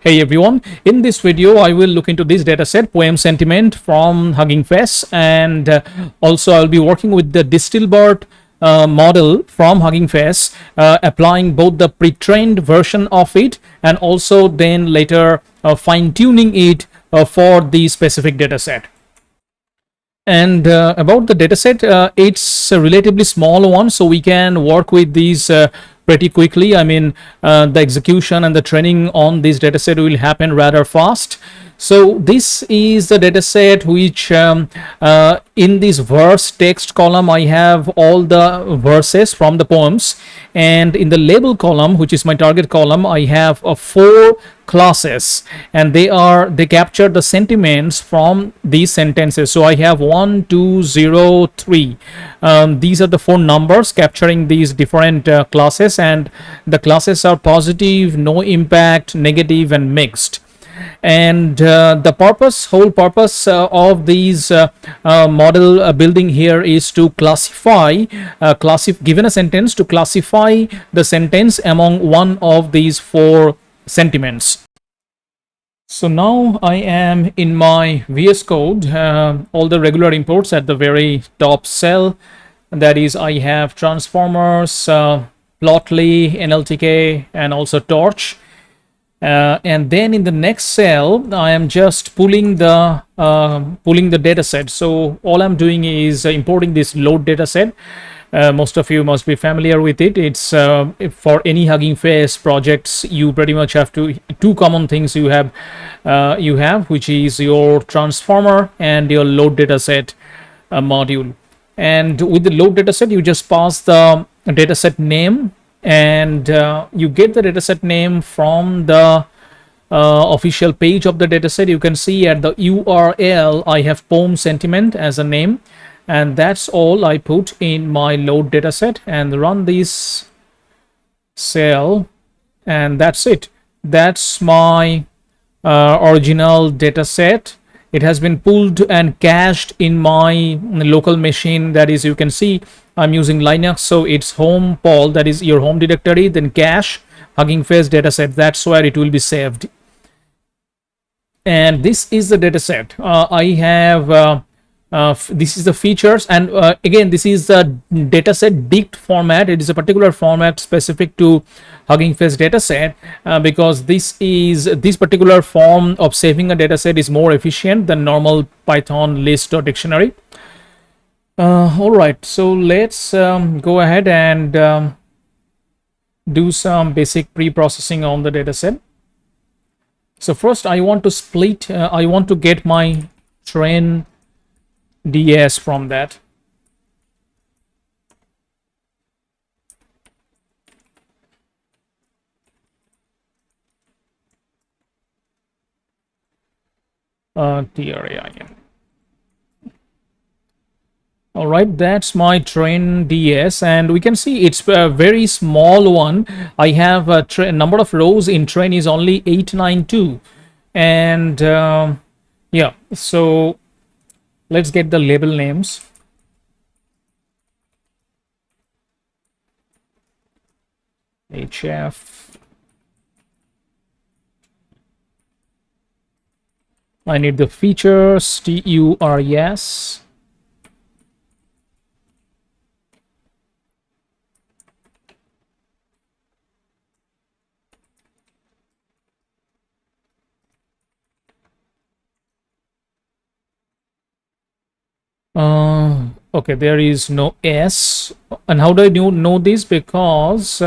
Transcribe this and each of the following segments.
Hey everyone, in this video I will look into this dataset poem sentiment from Hugging Face, and also I'll be working with the DistilBert model from Hugging Face, applying both the pre-trained version of it and also then later fine-tuning it for the specific dataset. And about the dataset, it's a relatively small one, so we can work with these pretty quickly. I mean, the execution and the training on this dataset will happen rather fast. So this is the dataset which in this verse text column I have all the verses from the poems, and in the label column, which is my target column, I have 4 classes, and they capture the sentiments from these sentences. So I have 1, 2, 0, 3. These are the 4 numbers capturing these different classes, and the classes are positive, no impact, negative, and mixed. And the whole purpose of these model building here is to given a sentence, to classify the sentence among one of these 4 sentiments. So now I am in my VS Code, all the regular imports at the very top cell. That is, I have transformers, Plotly, NLTK, and also torch. And then in the next cell, I am just pulling the dataset. So all I'm doing is importing this load dataset. Most of you must be familiar with it. It's for any Hugging Face projects, you pretty much have two common things you have, which is your transformer and your load dataset module. And with the load dataset, you just pass the dataset name, and you get the dataset name from the official page of the dataset. You can see at the URL I have poem sentiment as a name, and that's all I put in my load dataset, and run this cell, and that's it. That's my original dataset. It has been pulled and cached in my local machine. That is, you can see I'm using Linux, so it's home Paul, that is your home directory, then cache Hugging Face dataset. That's where it will be saved. And this is the dataset. I have this is the features, and again, this is the dataset dict format. It is a particular format specific to Hugging Face dataset because this particular form of saving a dataset is more efficient than normal Python list or dictionary. All right, so let's go ahead and do some basic pre-processing on the dataset. So first, I want to split. I want to get my train DS from that. TRAIN. All right, that's my train DS, and we can see it's a very small one. I have a number of rows in train is only 892, and yeah, so let's get the label names. HF. I need the features, TURS. Okay, there is no S. And how do I know this? Because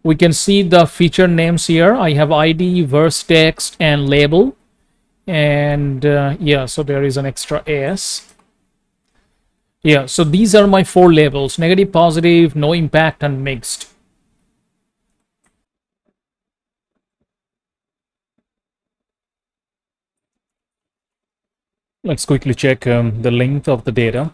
we can see the feature names here. I have ID, verse text, and label. And yeah, so there is an extra S. Yeah, so these are my 4 labels: negative, positive, no impact, and mixed. Let's quickly check the length of the data.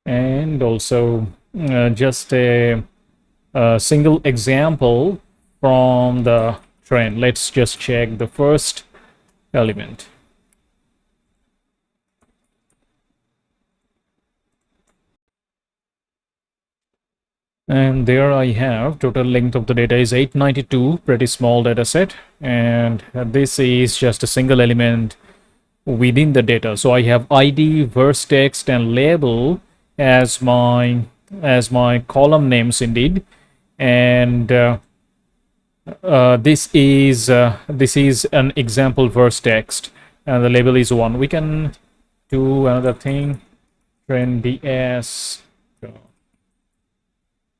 And also just a single example from the trend. Let's just check the first element. And there I have total length of the data is 892, pretty small data set. And this is just a single element within the data. So I have ID, verse text, and label as my column names indeed. And this is an example verse text, and the label is 1. We can do another thing. Trend ds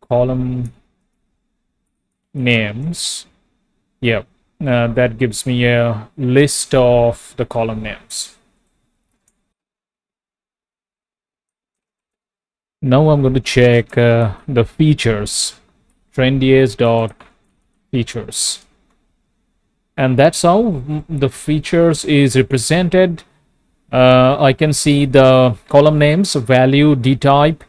column names. Yeah, that gives me a list of the column names. Now I'm going to check the features. Trend.ds dot features, and that's how the features is represented. I can see the column names, value, dtype,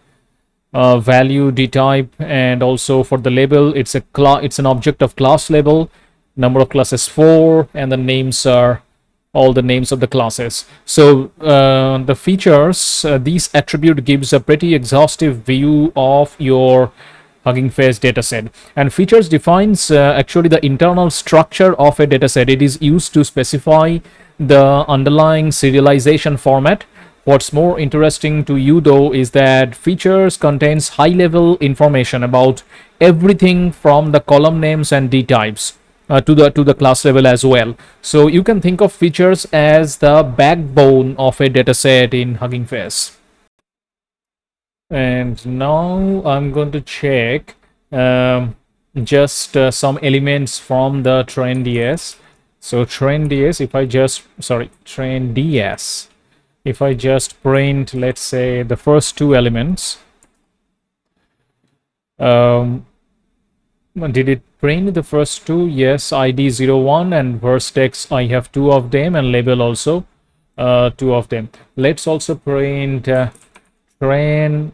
and also for the label, it's an object of class label. Number of classes 4, and the names are all the names of the classes. So the features, these attribute gives a pretty exhaustive view of your Hugging Face dataset. And features defines actually the internal structure of a dataset. It is used to specify the underlying serialization format. What's more interesting to you though is that features contains high level information about everything from the column names and d types to the class level as well. So you can think of features as the backbone of a dataset in Hugging Face. And now I'm going to check just some elements from the trend.ds. So trend.ds, if I just trend.ds, if I just print, let's say, the first two elements, did it print the first two? Yes, ID 01 and verse text, I have two of them, and label also two of them. Let's also print trend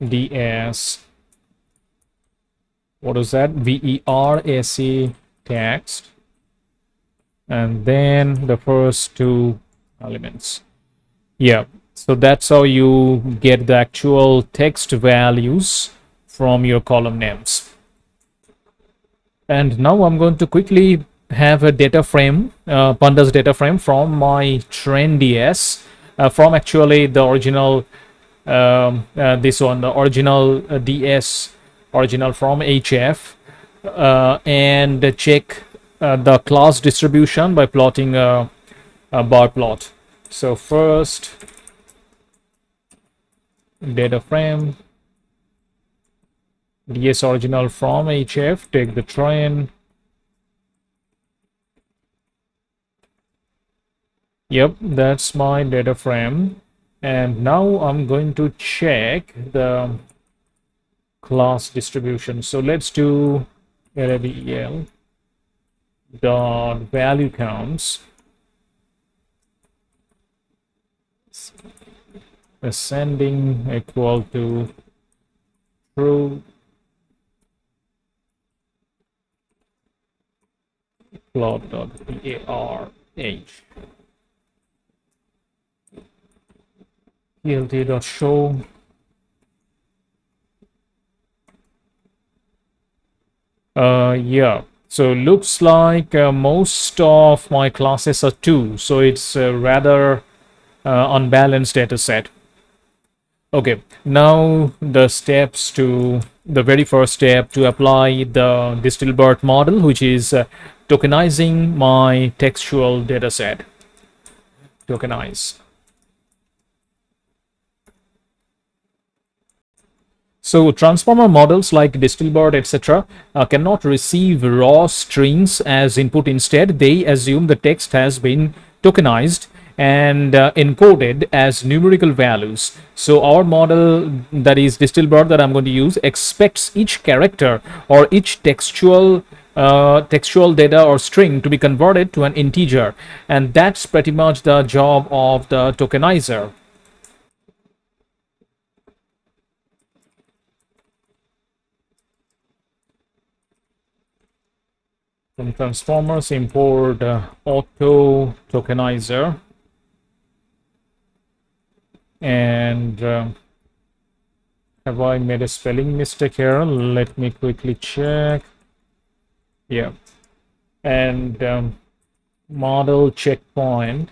ds, what is that, VERAC text, and then the first two elements. Yeah, so that's how you get the actual text values from your column names. And now I'm going to quickly have a data frame, pandas data frame from my trend.ds, from actually the original this one, the original ds, original from HF, and check the class distribution by plotting a bar plot. So first, data frame, ds original from HF, take the trend. Yep, that's my data frame. And now I'm going to check the class distribution. So let's do LABEL dot value counts ascending equal to true plot dot parh plt dot show yeah, so looks like most of my classes are 2, so it's rather unbalanced data set. Okay, now the steps to the very first step to apply the DistilBert model, which is tokenizing my textual data set. Tokenize. So transformer models like DistilBert, etc., cannot receive raw strings as input. Instead, they assume the text has been tokenized and encoded as numerical values. So our model, that is DistilBert, that I'm going to use, expects each character or each textual data or string to be converted to an integer, and that's pretty much the job of the tokenizer. From transformers, import AutoTokenizer, and have I made a spelling mistake here? Let me quickly check. Yeah, and model checkpoint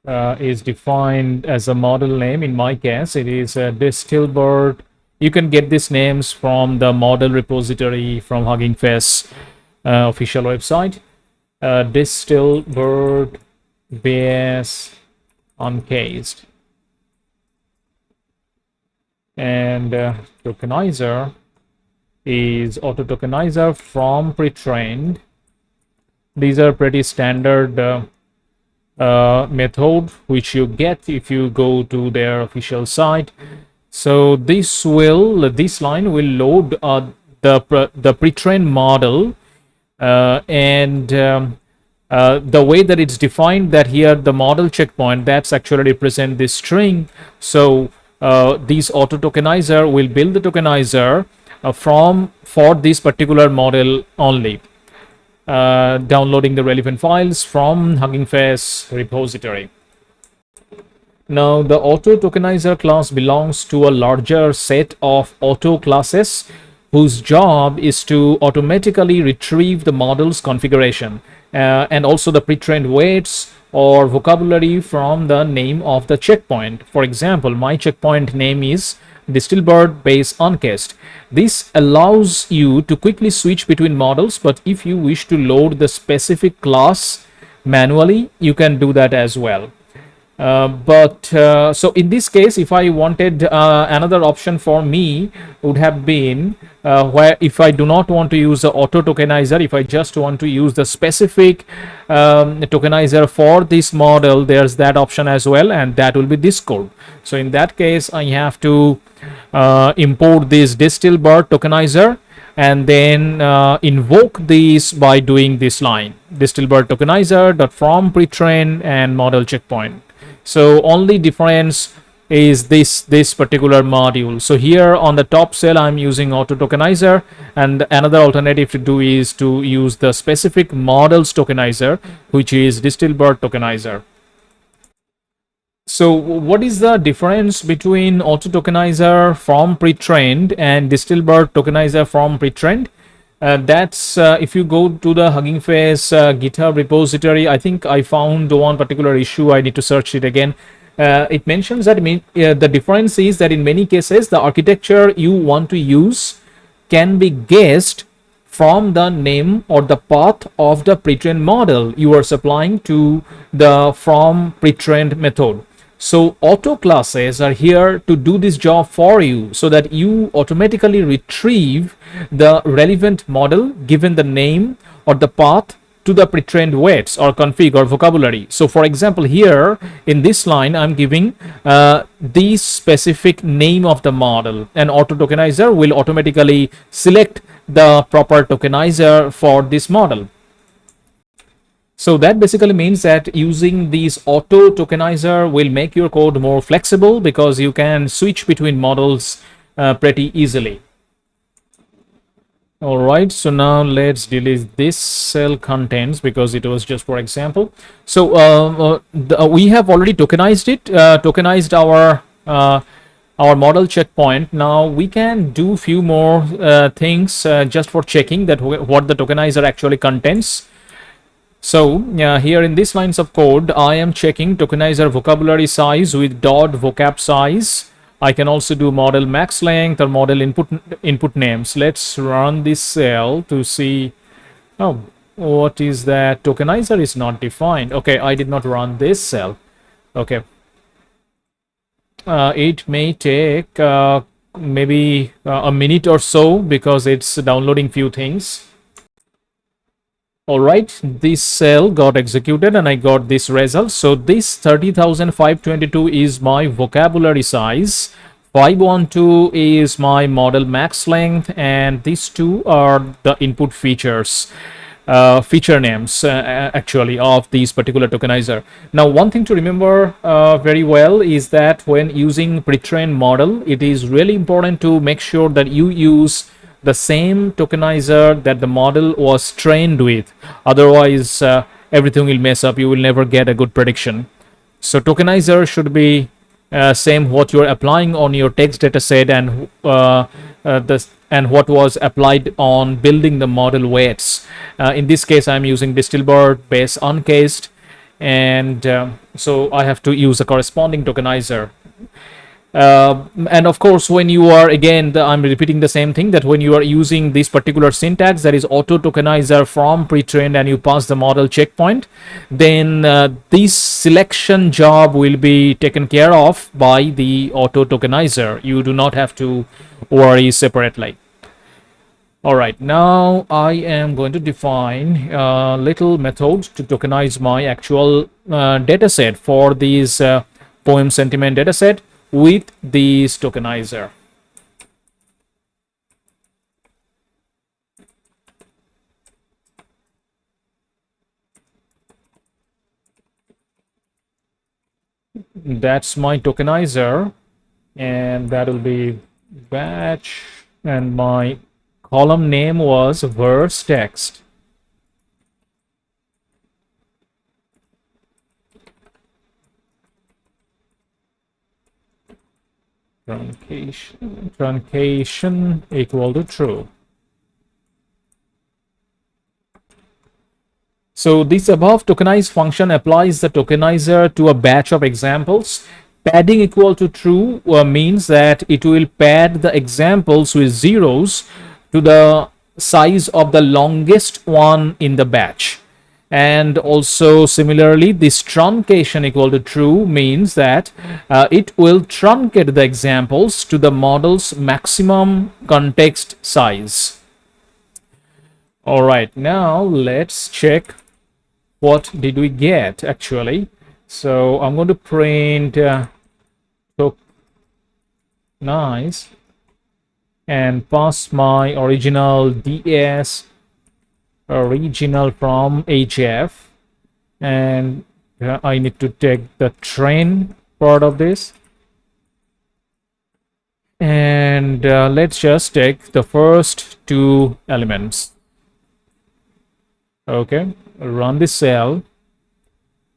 is defined as a model name. In my case, it is DistilBert. You can get these names from the model repository from Hugging Face official website. DistilBert base uncased, and Tokenizer is AutoTokenizer from Pretrained. These are pretty standard method which you get if you go to their official site. So this line will load the pre-trained model, and the way that it's defined, that here the model checkpoint, that's actually represent this string. So this AutoTokenizer will build the tokenizer for this particular model only, downloading the relevant files from Hugging Face repository. Now, the AutoTokenizer class belongs to a larger set of auto classes whose job is to automatically retrieve the model's configuration and also the pre-trained weights or vocabulary from the name of the checkpoint. For example, my checkpoint name is DistilBert base uncased. This allows you to quickly switch between models, but if you wish to load the specific class manually, you can do that as well. So in this case, if I wanted another option for me would have been where if I do not want to use the AutoTokenizer, if I just want to use the specific tokenizer for this model, there's that option as well, and that will be this code. So in that case, I have to import this DistilBert tokenizer and then invoke this by doing this line, DistilBert tokenizer.from pretrain and model checkpoint. So only difference is this particular module. So here on the top cell, I'm using AutoTokenizer, and another alternative to do is to use the specific models tokenizer, which is DistilBert tokenizer. So what is the difference between AutoTokenizer from Pretrained and DistilBert tokenizer from Pretrained? That's if you go to the Hugging Face GitHub repository, I think I found one particular issue. I need to search it again. It mentions that the difference is that in many cases, the architecture you want to use can be guessed from the name or the path of the pre-trained model you are supplying to the from pre-trained method. So auto classes are here to do this job for you so that you automatically retrieve the relevant model given the name or the path to the pre-trained weights or config or vocabulary. So for example, here in this line, I'm giving the specific name of the model, and AutoTokenizer will automatically select the proper tokenizer for this model. So that basically means that using these AutoTokenizer will make your code more flexible because you can switch between models pretty easily. All right, so now let's delete this cell contents because it was just for example. So we have already tokenized it, tokenized our model checkpoint. Now we can do few more things just for checking that what the tokenizer actually contains. So here in these lines of code, I am checking tokenizer vocabulary size with dot vocab size. I can also do model max length or model input names. Let's run this cell to see. Oh, what is that? Tokenizer is not defined. Okay, I did not run this cell. Okay. It may take maybe a minute or so because it's downloading few things. All right, this cell got executed and I got this result. So this 30,522 is my vocabulary size, 512 is my model max length, and these two are the input features, feature names actually of this particular tokenizer. Now, one thing to remember very well is that when using pre-trained model, it is really important to make sure that you use the same tokenizer that the model was trained with. Otherwise, everything will mess up. You will never get a good prediction. So tokenizer should be same what you're applying on your text data set, and what was applied on building the model weights. In this case, I'm using DistilBert base uncased, and so I have to use a corresponding tokenizer. And of course, when you are, again, I'm repeating the same thing, that when you are using this particular syntax, that is AutoTokenizer from Pretrained, and you pass the model checkpoint, then this selection job will be taken care of by the AutoTokenizer. You do not have to worry separately. All right, now I am going to define a little method to tokenize my actual data set for this poem sentiment data set with this tokenizer. That's my tokenizer, and that will be batch, and my column name was verse text. Truncation equal to true. So this above tokenize function applies the tokenizer to a batch of examples. Padding equal to true means that it will pad the examples with zeros to the size of the longest one in the batch. And also similarly, this truncation equal to true means that it will truncate the examples to the model's maximum context size. All right, now let's check what did we get actually. So I'm going to print Tokenize and pass my original DS original from HF, and I need to take the train part of this, and let's just take the first two elements. Okay, run this cell.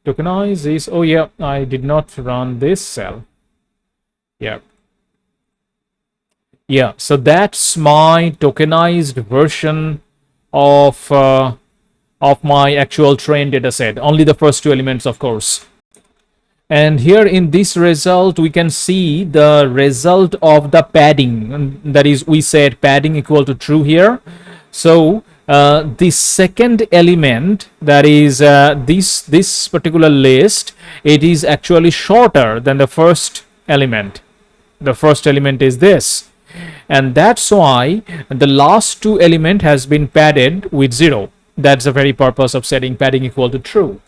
Tokenize is, oh yeah, I did not run this cell. Yeah, so that's my tokenized version of my actual trained data set. Only the first two elements, of course. And here in this result, we can see the result of the padding. That is, we said padding equal to true here. So the second element, that is this particular list, it is actually shorter than the first element. The first element is this, and that's why the last two element has been padded with 0. That's the very purpose of setting padding equal to true.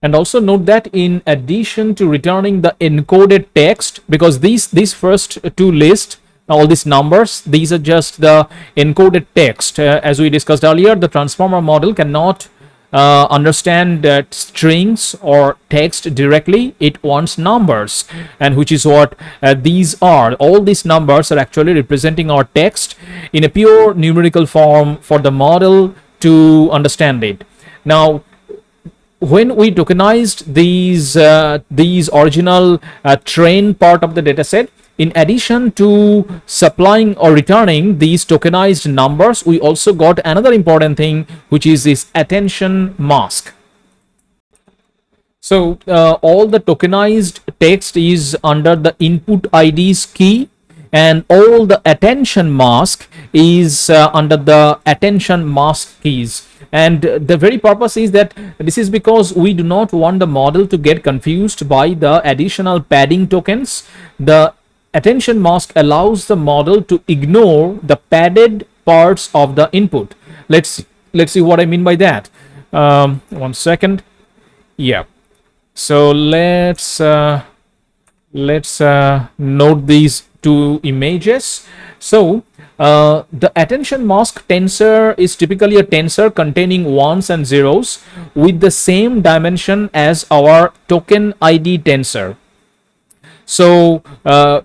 And also note that in addition to returning the encoded text, because these first two lists, all these numbers, these are just the encoded text. As we discussed earlier, the transformer model cannot understand strings or text directly. It wants numbers, and which is what these are. All these numbers are actually representing our text in a pure numerical form for the model to understand it. Now, when we tokenized these original train part of the dataset, in addition to supplying or returning these tokenized numbers, we also got another important thing, which is this attention mask. So all the tokenized text is under the input IDs key, and all the attention mask is under the attention mask keys. And the very purpose is that this is because we do not want the model to get confused by the additional padding tokens. The attention mask allows the model to ignore the padded parts of the input. Let's see what I mean by that. 1 second. Yeah. So let's note these two images. So the attention mask tensor is typically a tensor containing ones and zeros with the same dimension as our token ID tensor. So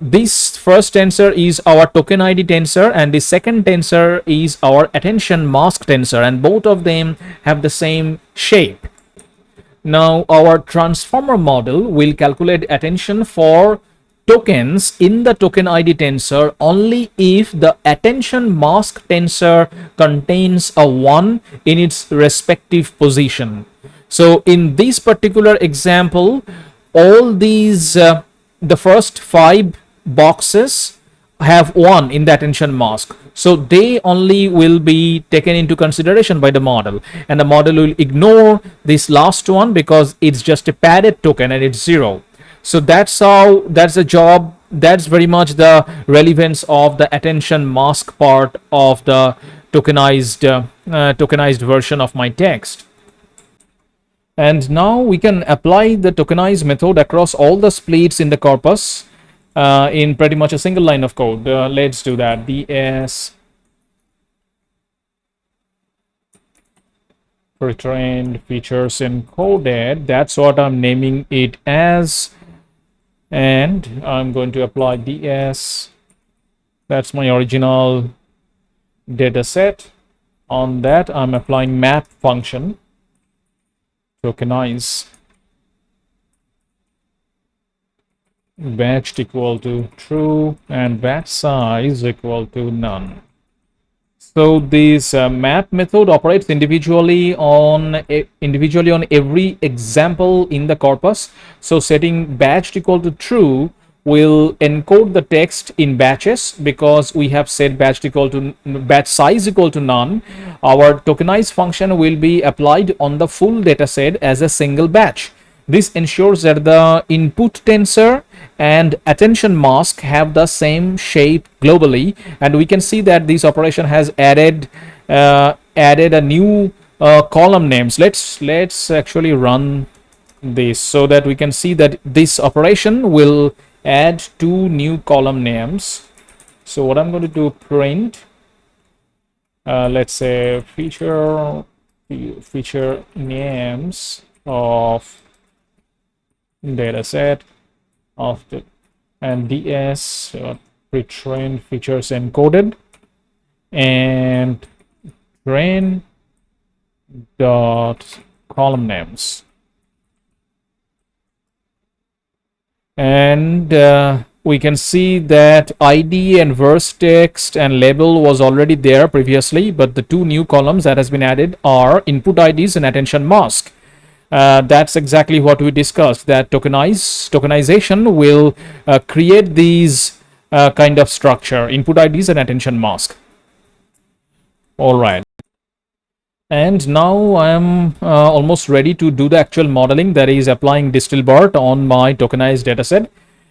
this first tensor is our token ID tensor, and the second tensor is our attention mask tensor, and both of them have the same shape. Now our transformer model will calculate attention for tokens in the token ID tensor only if the attention mask tensor contains a 1 in its respective position. So in this particular example, all these the first 5 boxes have 1 in the attention mask, so they only will be taken into consideration by the model, and the model will ignore this last one because it's just a padded token and it's 0. So that's the job. That's very much the relevance of the attention mask part of the tokenized version of my text. And now we can apply the tokenize method across all the splits in the corpus in pretty much a single line of code. Let's do that. ds pretrained features encoded. That's what I'm naming it as. And I'm going to apply ds. That's my original data set. On that, I'm applying map function. Tokenize batch equal to true and batch size equal to none. So this map method operates individually on every example in the corpus. So setting batch equal to true will encode the text in batches because we have set batch size equal to none. Our tokenize function will be applied on the full data set as a single batch. This ensures that the input tensor and attention mask have the same shape globally, and we can see that this operation has added a new column names. Let's actually run this so that we can see that this operation will add 2 new column names. So what I'm going to do, print let's say feature names of dataset of the and ds pretrained features encoded and train dot column names, and we can see that ID and verse text and label was already there previously, but the 2 new columns that has been added are input IDs and attention mask. That's exactly what we discussed, that tokenization will create these kind of structure, input IDs and attention mask. All right. And now I'm almost ready to do the actual modeling, that is applying DistilBert on my tokenized dataset.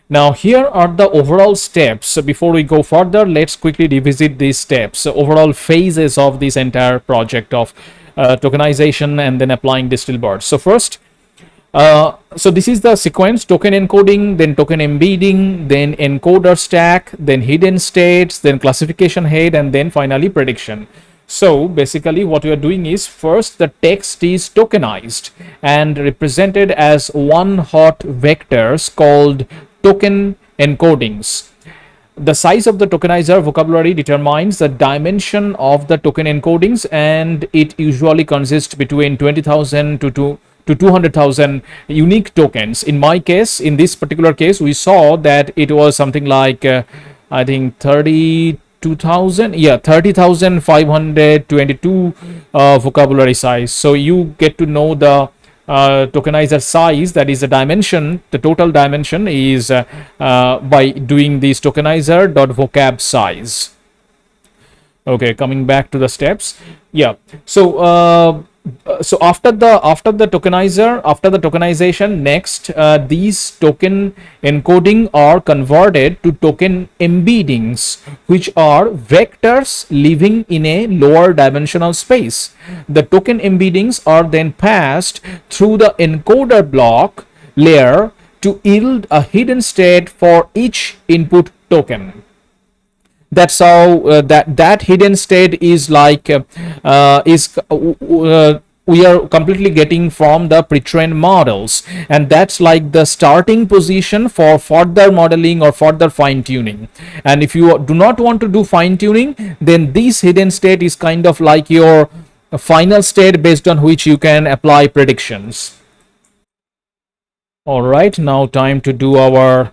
Now here are the overall steps. So before we go further, let's quickly revisit these steps. So overall phases of this entire project of tokenization and then applying DistilBert. So first, so this is the sequence: token encoding, then token embedding, then encoder stack, then hidden states, then classification head, and then finally prediction. So basically what we are doing is, first the text is tokenized and represented as one hot vectors called token encodings. The size of the tokenizer vocabulary determines the dimension of the token encodings, and it usually consists between 20,000 to 200,000 unique tokens. In my case, in this particular case, we saw that it was something like I think 30,522 vocabulary size. So you get to know the tokenizer size, that is the dimension, the total dimension is by doing this tokenizer.vocab size. Okay, coming back to the steps. Yeah, so so after the tokenization, next these token encoding are converted to token embeddings, which are vectors living in a lower dimensional space. The token embeddings are then passed through the encoder block layer to yield a hidden state for each input token. That's how that hidden state is like we are completely getting from the pre-trained models, and that's like the starting position for further modeling or further fine tuning. And if you do not want to do fine tuning, then this hidden state is kind of like your final state based on which you can apply predictions. All right, now time to do our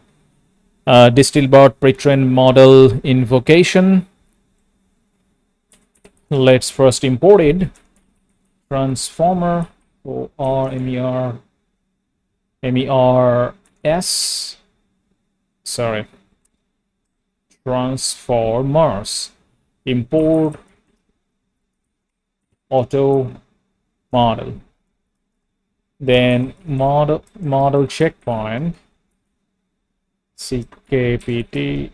DistilBert pre-trained model invocation. Let's first import it. Transformer, MERS, sorry, transformers, import auto model, then model checkpoint, CKPT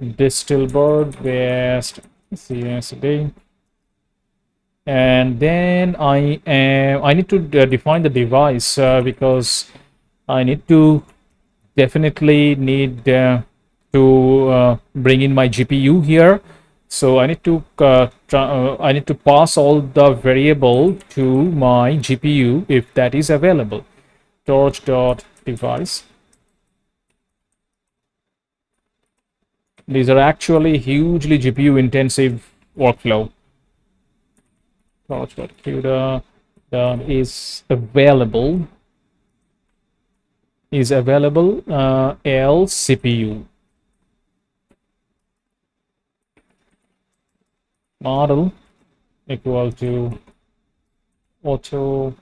DistilBert best CSD, and then I need to define the device because I need to definitely need to bring in my GPU here. So I need to pass all the variable to my GPU if that is available. Torch.device. These are actually hugely GPU intensive workflow. Torch.CUDA is available L CPU model equal to auto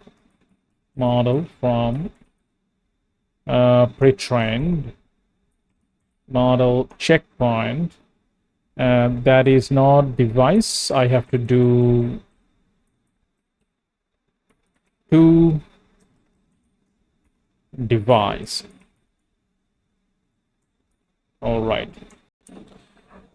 model from pre-trained model checkpoint. That is not device. I have to do to device. All right.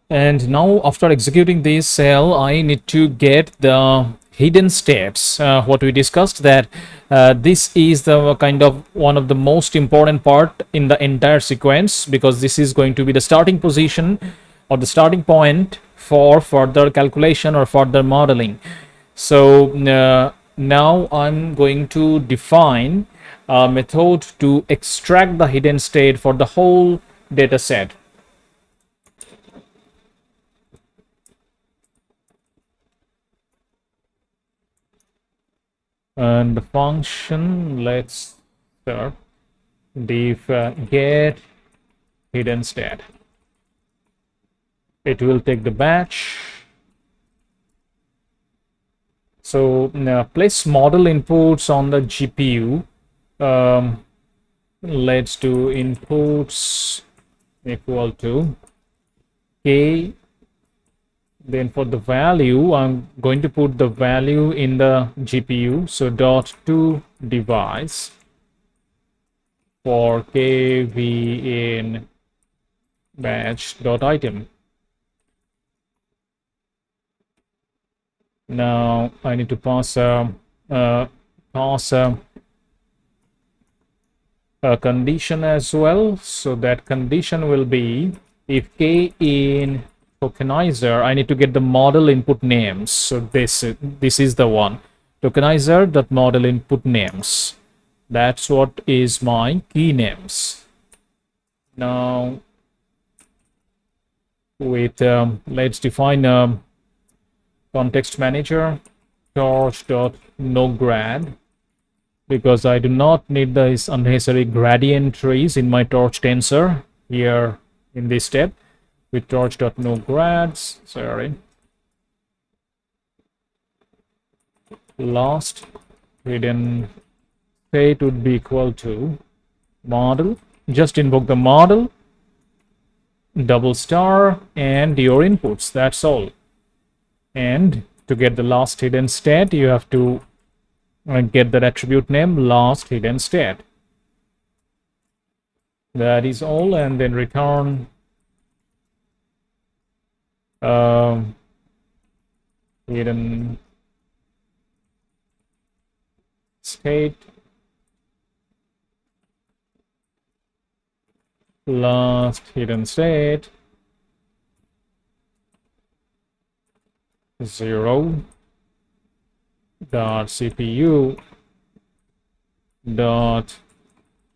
And now after executing this cell, I need to get the hidden steps. What we discussed, that this is the kind of one of the most important part in the entire sequence, because this is going to be the starting position or the starting point for further calculation or further modeling. So now I'm going to define a method to extract the hidden state for the whole data set. And the function, let's start diff get hidden state. It will take the batch. So now place model inputs on the GPU. Let's do inputs equal to k. Then for the value, I'm going to put the value in the GPU. So dot to device for kv in batch dot item. Now I need to pass a condition as well. So that condition will be if k in Tokenizer, I need to get the model input names. So this is the one, Tokenizer dot model input names. That's what is my key names. Now with let's define context manager torch.noGrad, because I do not need these unnecessary gradient trees in my torch tensor here in this step. With torch.noGrads, sorry, last hidden state would be equal to model. Just invoke the model, double star, and your inputs. That's all. And to get the last hidden state, you have to get that attribute name last hidden state. That is all, and then return hidden state last hidden state. 0 dot CPU dot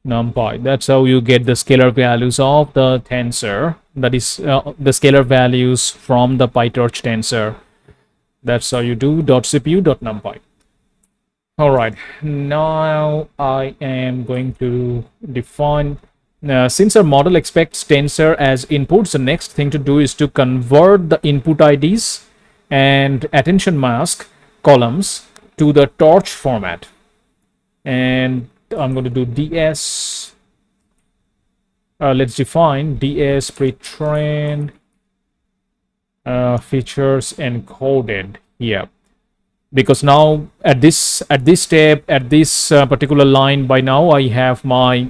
numpy. That's how you get the scalar values of the tensor, that is the scalar values from the PyTorch tensor. That's how you do dot CPU dot numpy. All right, now I am going to define, since our model expects tensor as inputs, the next thing to do is to convert the input IDs and attention mask columns to the torch format. And I'm going to do ds, let's define ds pretrained features encoded here, because now at this step, at this particular line, by now I have my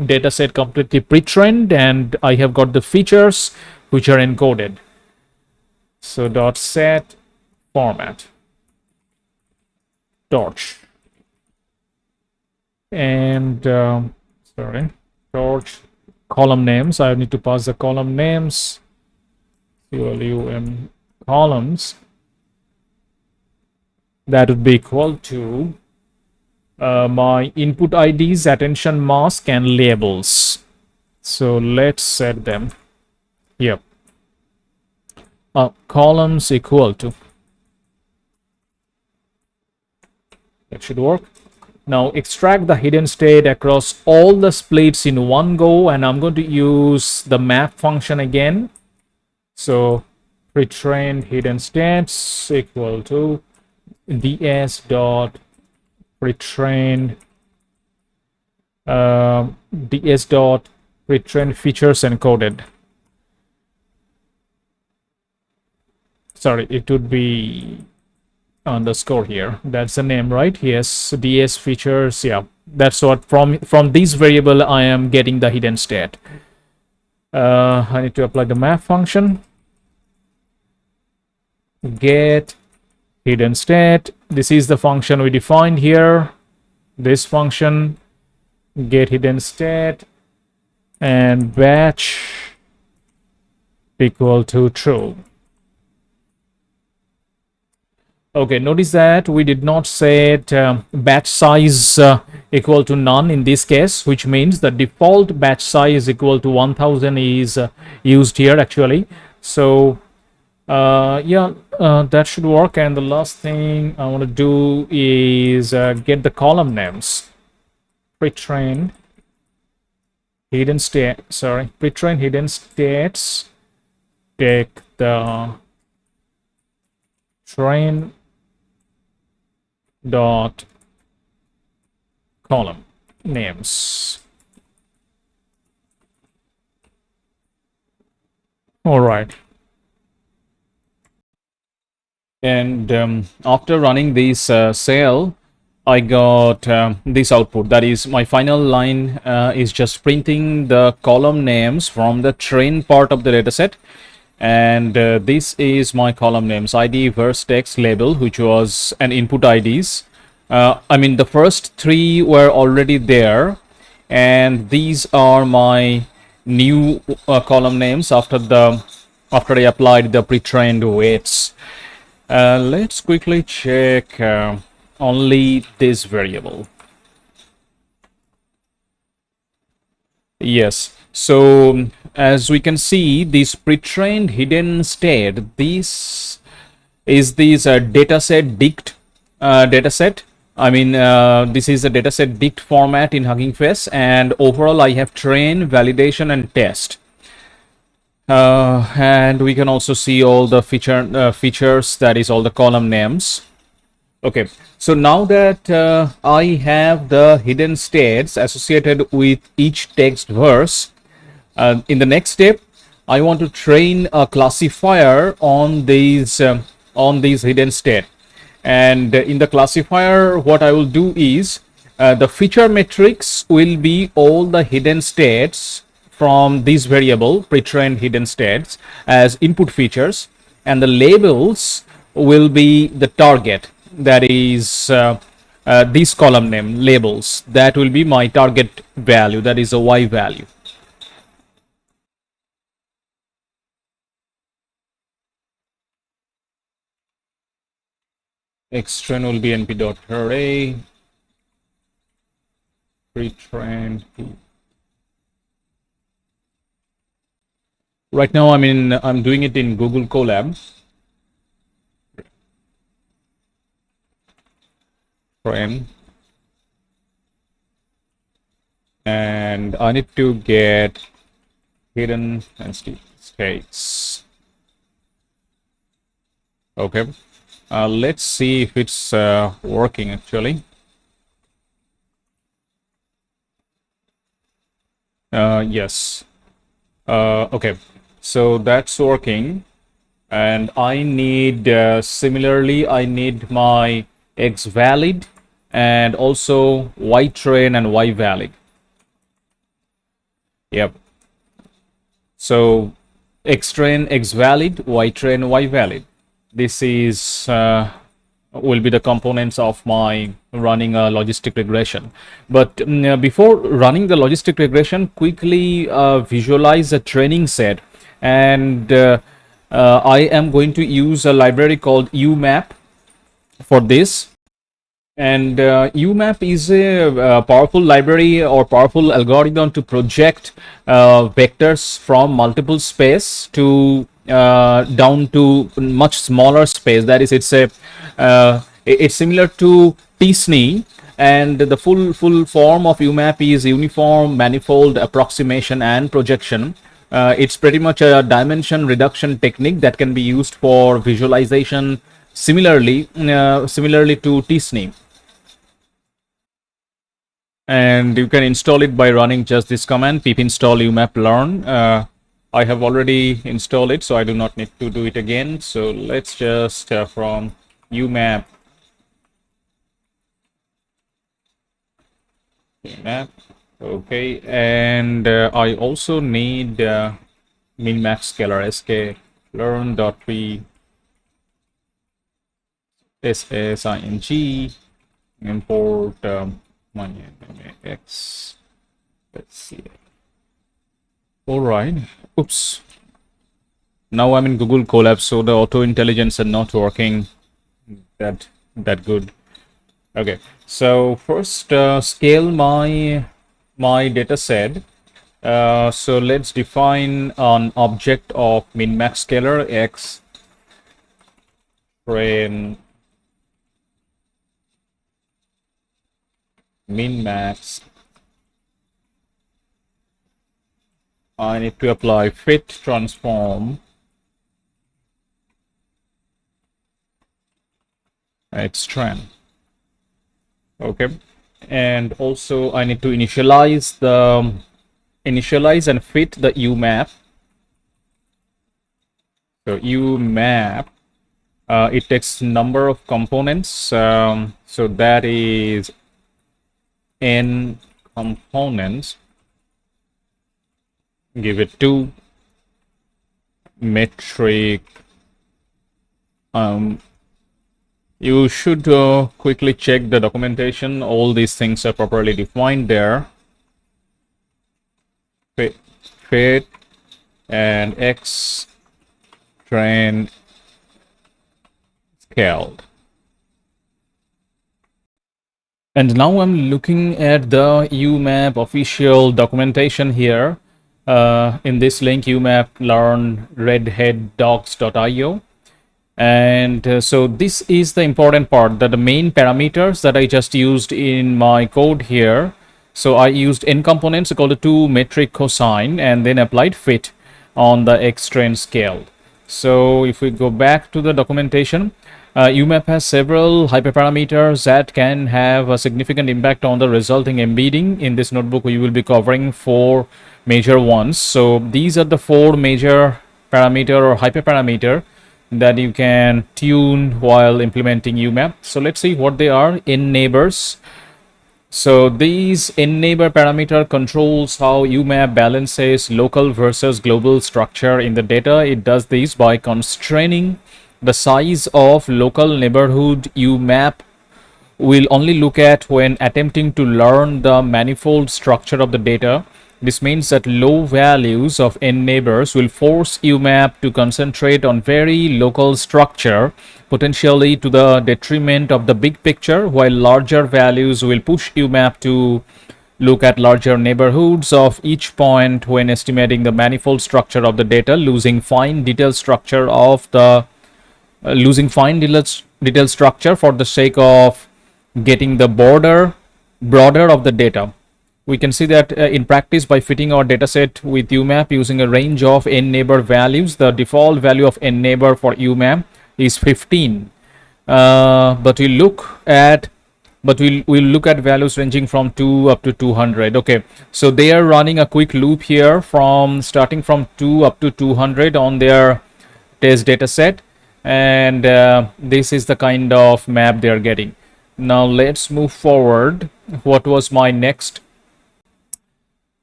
data set completely pre-trained and I have got the features which are encoded. So dot set format torch, and sorry, torch column names. I need to pass the column names, column columns, that would be equal to my input IDs, attention mask, and labels. So let's set them here. Columns equal to, that should work. Now extract the hidden state across all the splits in one go, and I'm going to use the map function again. So pretrained hidden states equal to ds dot pretrained ds dot pretrained features encoded. Sorry, it would be underscore here. That's the name, right? Yes, ds features. Yeah, that's what from this variable I am getting the hidden state. I need to apply the map function. Get hidden state. This is the function we defined here. This function, get hidden state, and batch equal to true. Okay, notice that we did not set batch size equal to none in this case, which means the default batch size equal to 1000 is used here actually. So yeah, that should work. And the last thing I want to do is get the column names. Pretrained hidden state, sorry, pretrained hidden states, take the train dot column names. All right. And after running this cell, I got this output. That is, my final line is just printing the column names from the train part of the dataset. And this is my column names: ID, verse, text, label, which was an input IDs. I mean, the first three were already there, and these are my new column names after I applied the pre-trained weights. Let's quickly check only this variable. Yes. So as we can see, this pre-trained hidden state, this is this dataset dict dataset. I mean, this is a dataset dict format in Hugging Face, and overall I have train, validation, and test. And we can also see all the features, that is all the column names. Okay, so now that I have the hidden states associated with each text verse, in the next step, I want to train a classifier on these hidden state. And in the classifier, what I will do is the feature matrix will be all the hidden states from this variable pre-trained hidden states as input features, and the labels will be the target, that is this column name labels, that will be my target value, that is a y value. Xtrain will be np.array, pretrained. Right now, I'm doing it in Google Colab. Train. And I need to get hidden states. Okay. Let's see if it's working actually. Yes. Okay. So that's working. And I need, similarly, I need my X valid and also Y train and Y valid. Yep. So X train, X valid, Y train, Y valid. This is will be the components of my running a logistic regression. But before running the logistic regression, quickly visualize a training set. And I am going to use a library called Umap for this. And Umap is a powerful library or powerful algorithm to project vectors from multiple space to down to much smaller space. That is, it's similar to t-SNE, and the full form of Umap is uniform manifold approximation and projection. It's pretty much a dimension reduction technique that can be used for visualization, similarly to t-SNE. And you can install it by running just this command, pip install umap learn. I have already installed it, so I do not need to do it again. So let's just from umap, okay. And I also need min-max scalar sk learn.p ssing import x. Let's see. All right. Oops. Now I'm in Google Colab, so the auto intelligence are not working that good. Okay. So first, scale my data set. So let's define an object of min-max scalar x train min-max. I need to apply fit transform x train. Okay. And also I need to initialize and fit the umap. So umap, it takes number of components. So that is n components. Give it 2 metric. You should quickly check the documentation. All these things are properly defined there. Fit and x train scaled. And now I'm looking at the Umap official documentation here. In this link, Umap learn redheaddocs.io. And so this is the important part, that the main parameters that I just used in my code here. So I used n components equal to 2 metric cosine and then applied fit on the x train scaled. So if we go back to the documentation, Umap has several hyperparameters that can have a significant impact on the resulting embedding. In this notebook, we will be covering 4 major ones. So these are the 4 major parameter or hyperparameter that you can tune while implementing Umap. So let's see what they are. In neighbors. So these in-neighbor parameter controls how Umap balances local versus global structure in the data. It does this by constraining the size of local neighborhood. Umap will only look at when attempting to learn the manifold structure of the data. This means that low values of n neighbors will force Umap to concentrate on very local structure, potentially to the detriment of the big picture, while larger values will push Umap to look at larger neighborhoods of each point when estimating the manifold structure of the data, losing fine detail structure for the sake of getting the broader of the data. We can see that in practice, by fitting our dataset with Umap using a range of n neighbor values, the default value of n neighbor for Umap is 15. We'll look at values ranging from 2 up to 200. Okay, so they are running a quick loop here from starting from 2 up to 200 on their test data set, and this is the kind of map they are getting. Now let's move forward. What was my next?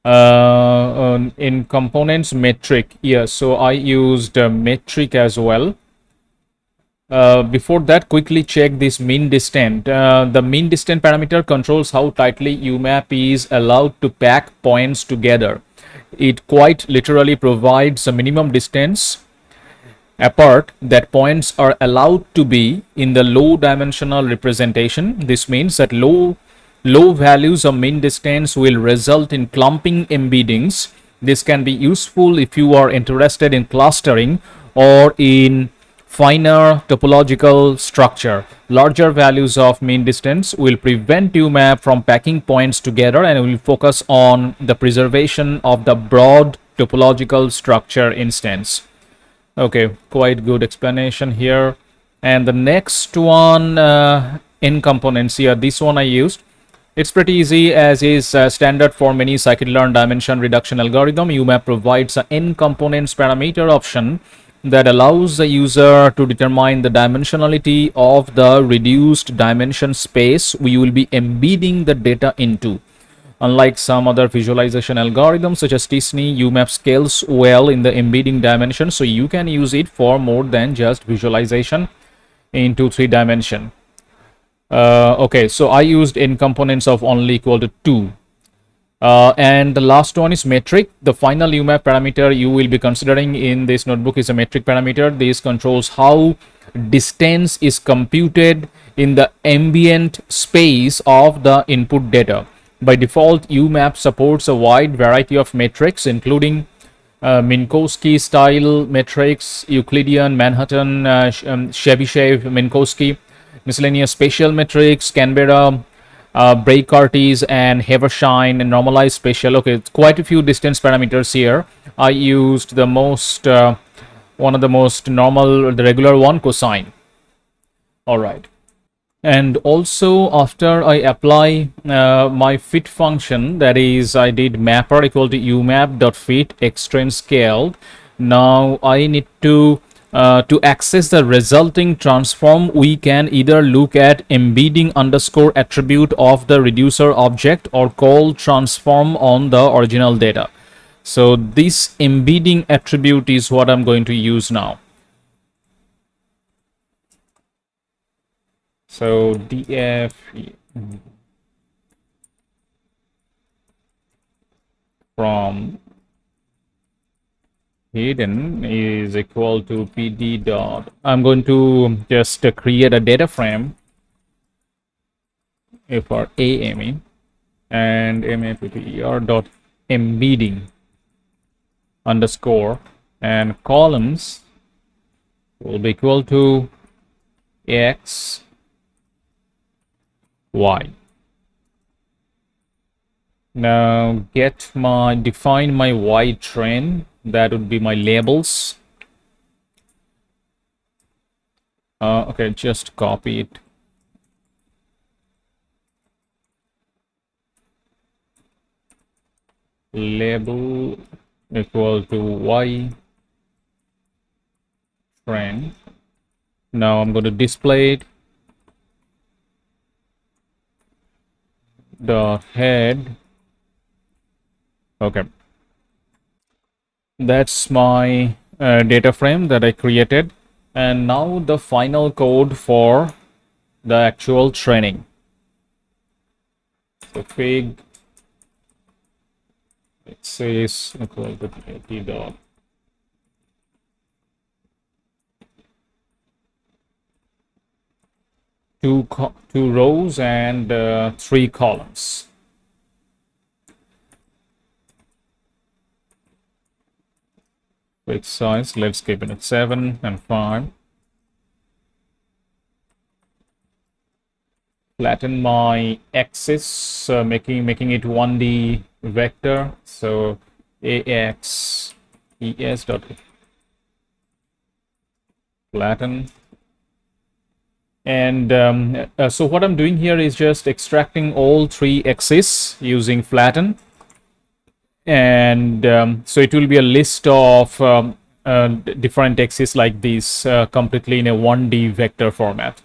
In components, metric. Yes, so I used metric as well. Before that, quickly check this mean distance. The mean distance parameter controls how tightly Umap is allowed to pack points together. It quite literally provides a minimum distance apart that points are allowed to be in the low dimensional representation. This means that low values of mean distance will result in clumping embeddings. This can be useful if you are interested in clustering or in finer topological structure. Larger values of mean distance will prevent Umap from packing points together and will focus on the preservation of the broad topological structure instance. Okay, quite good explanation here. And the next one, in components here, this one I used. It's pretty easy, as is standard for many scikit-learn dimension reduction algorithm. Umap provides an n components parameter option that allows the user to determine the dimensionality of the reduced dimension space we will be embedding the data into. Unlike some other visualization algorithms such as T-SNE, Umap scales well in the embedding dimension, so you can use it for more than just visualization into 3 dimension. Okay, so I used n components of only equal to 2. And the last one is metric. The final Umap parameter you will be considering in this notebook is a metric parameter. This controls how distance is computed in the ambient space of the input data. By default, Umap supports a wide variety of metrics, including Minkowski style metrics, Euclidean, Manhattan, Chebyshev, Minkowski, miscellaneous spatial metrics, Canberra, Bray-Curtis, and Havershine, and normalized spatial. Okay, quite a few distance parameters here. I used the most one of the most normal, the regular one, cosine. All right. And also, after I apply my fit function, that is, I did mapper equal to umap.fit extend scale. Now I need to access the resulting transform, we can either look at embedding underscore attribute of the reducer object or call transform on the original data. So this embedding attribute is what I'm going to use now. So df from hidden is equal to pd dot. I'm going to just create a data frame for AME and MAPPER dot embedding underscore, and columns will be equal to x y. Now define my y train. That would be my labels. Okay, just copy it. Label equal to y train. Now I'm going to display it. The head. Okay, that's my data frame that I created, and now the final code for the actual training. So fig It says equal to 80 dot. Two rows and 3 columns. Width size, let's keep it at 7 and 5. Flatten my axis, making it 1D vector. So ax es dot flatten. And so what I'm doing here is just extracting all 3 axes using flatten. And so it will be a list of different axes like this, completely in a 1D vector format.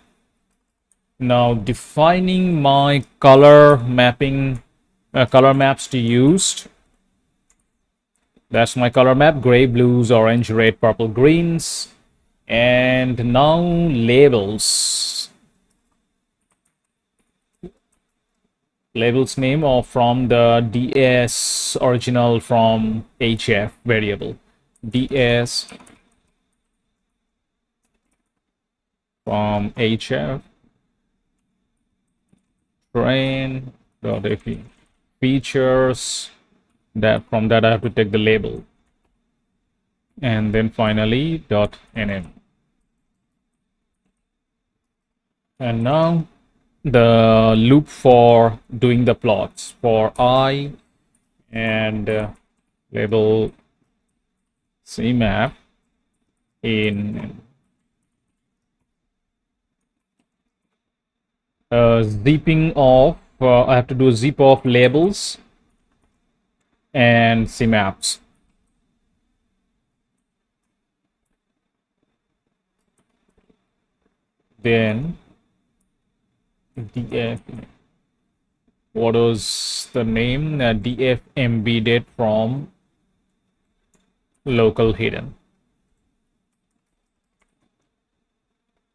Now defining my color mapping, color maps to use. That's my color map: gray, blues, orange, red, purple, greens. And now labels. Labels name or from the ds original from hf variable. ds from hf train.ap features. That from that I have to take the label, and then finally .nm. And now the loop for doing the plots for I and label cmap in zipping off. I have to do a zip of labels and cmaps. Then df, what was the name? Df embedded from local hidden.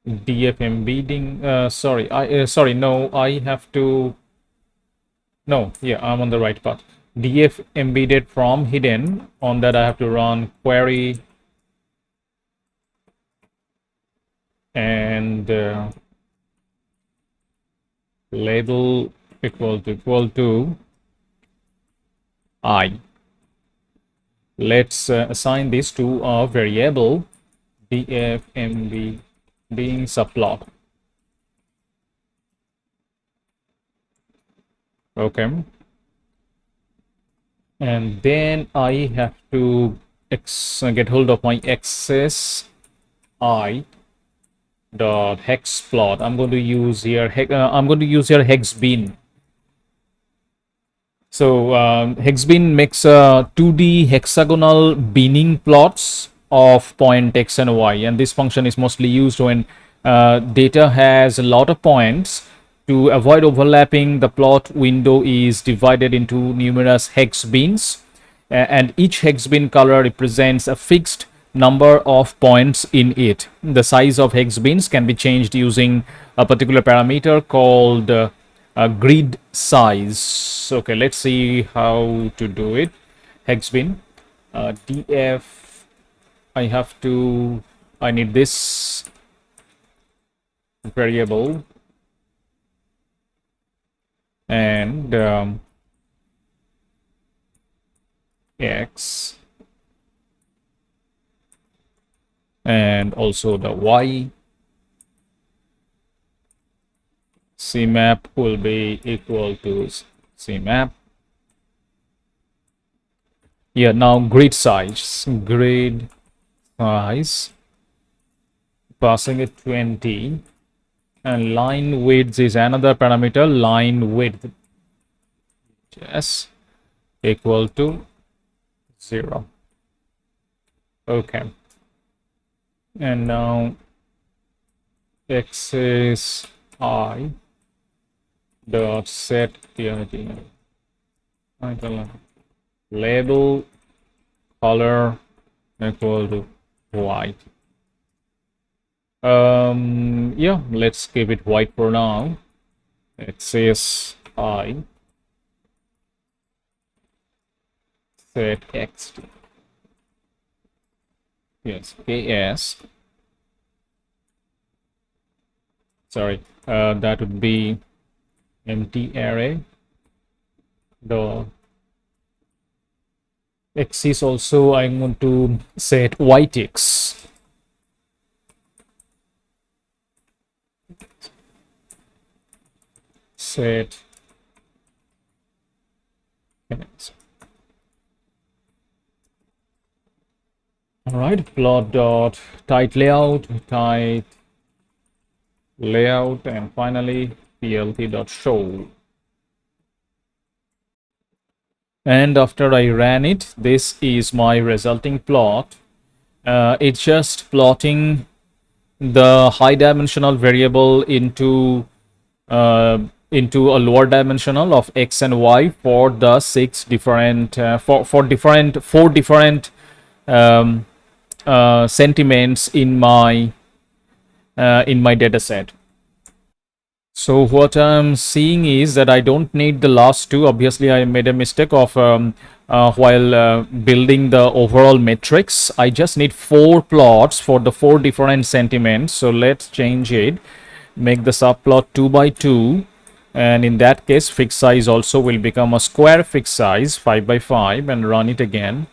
Df embedding, sorry, no, I have to, no, yeah, I'm on the right path. Df embedded from hidden. On that I have to run query and label equal to I. Let's assign this to a variable df embedding subplot. Okay. And then I have to get hold of my access I dot hex plot. I'm going to use here hex bin. So hex bin makes a 2D hexagonal binning plots of point x and y, and this function is mostly used when data has a lot of points. To avoid overlapping, the plot window is divided into numerous hex bins, and each hex bin color represents a fixed number of points in it. The size of hex bins can be changed using a particular parameter called grid size. Okay, let's see how to do it. Hex bin df, I need this variable, and x, and also the y. Cmap will be equal to cmap. Yeah, now grid size, passing it 20, and line width is another parameter, line width, yes, equal to 0. Okay, and now access I dot set label color equal to white. Yeah, let's keep it white for now. Access I set X. Yes, KS. Sorry, that would be empty array. The X is also, I'm going to set YTX. Set all right, plot dot tight layout, tight layout, and finally plt dot show. And after I ran it, this is my resulting plot. It's just plotting the high dimensional variable into a lower dimensional of x and y for the six different for four different sentiments in my data set. So what I'm seeing is that I don't need the last two. Obviously, I made a mistake of while building the overall matrix. I just need four plots for the four different sentiments. So let's change it. Make the subplot 2 by 2. And in that case, fixed size also will become a square fixed size 5 by 5 and run it again.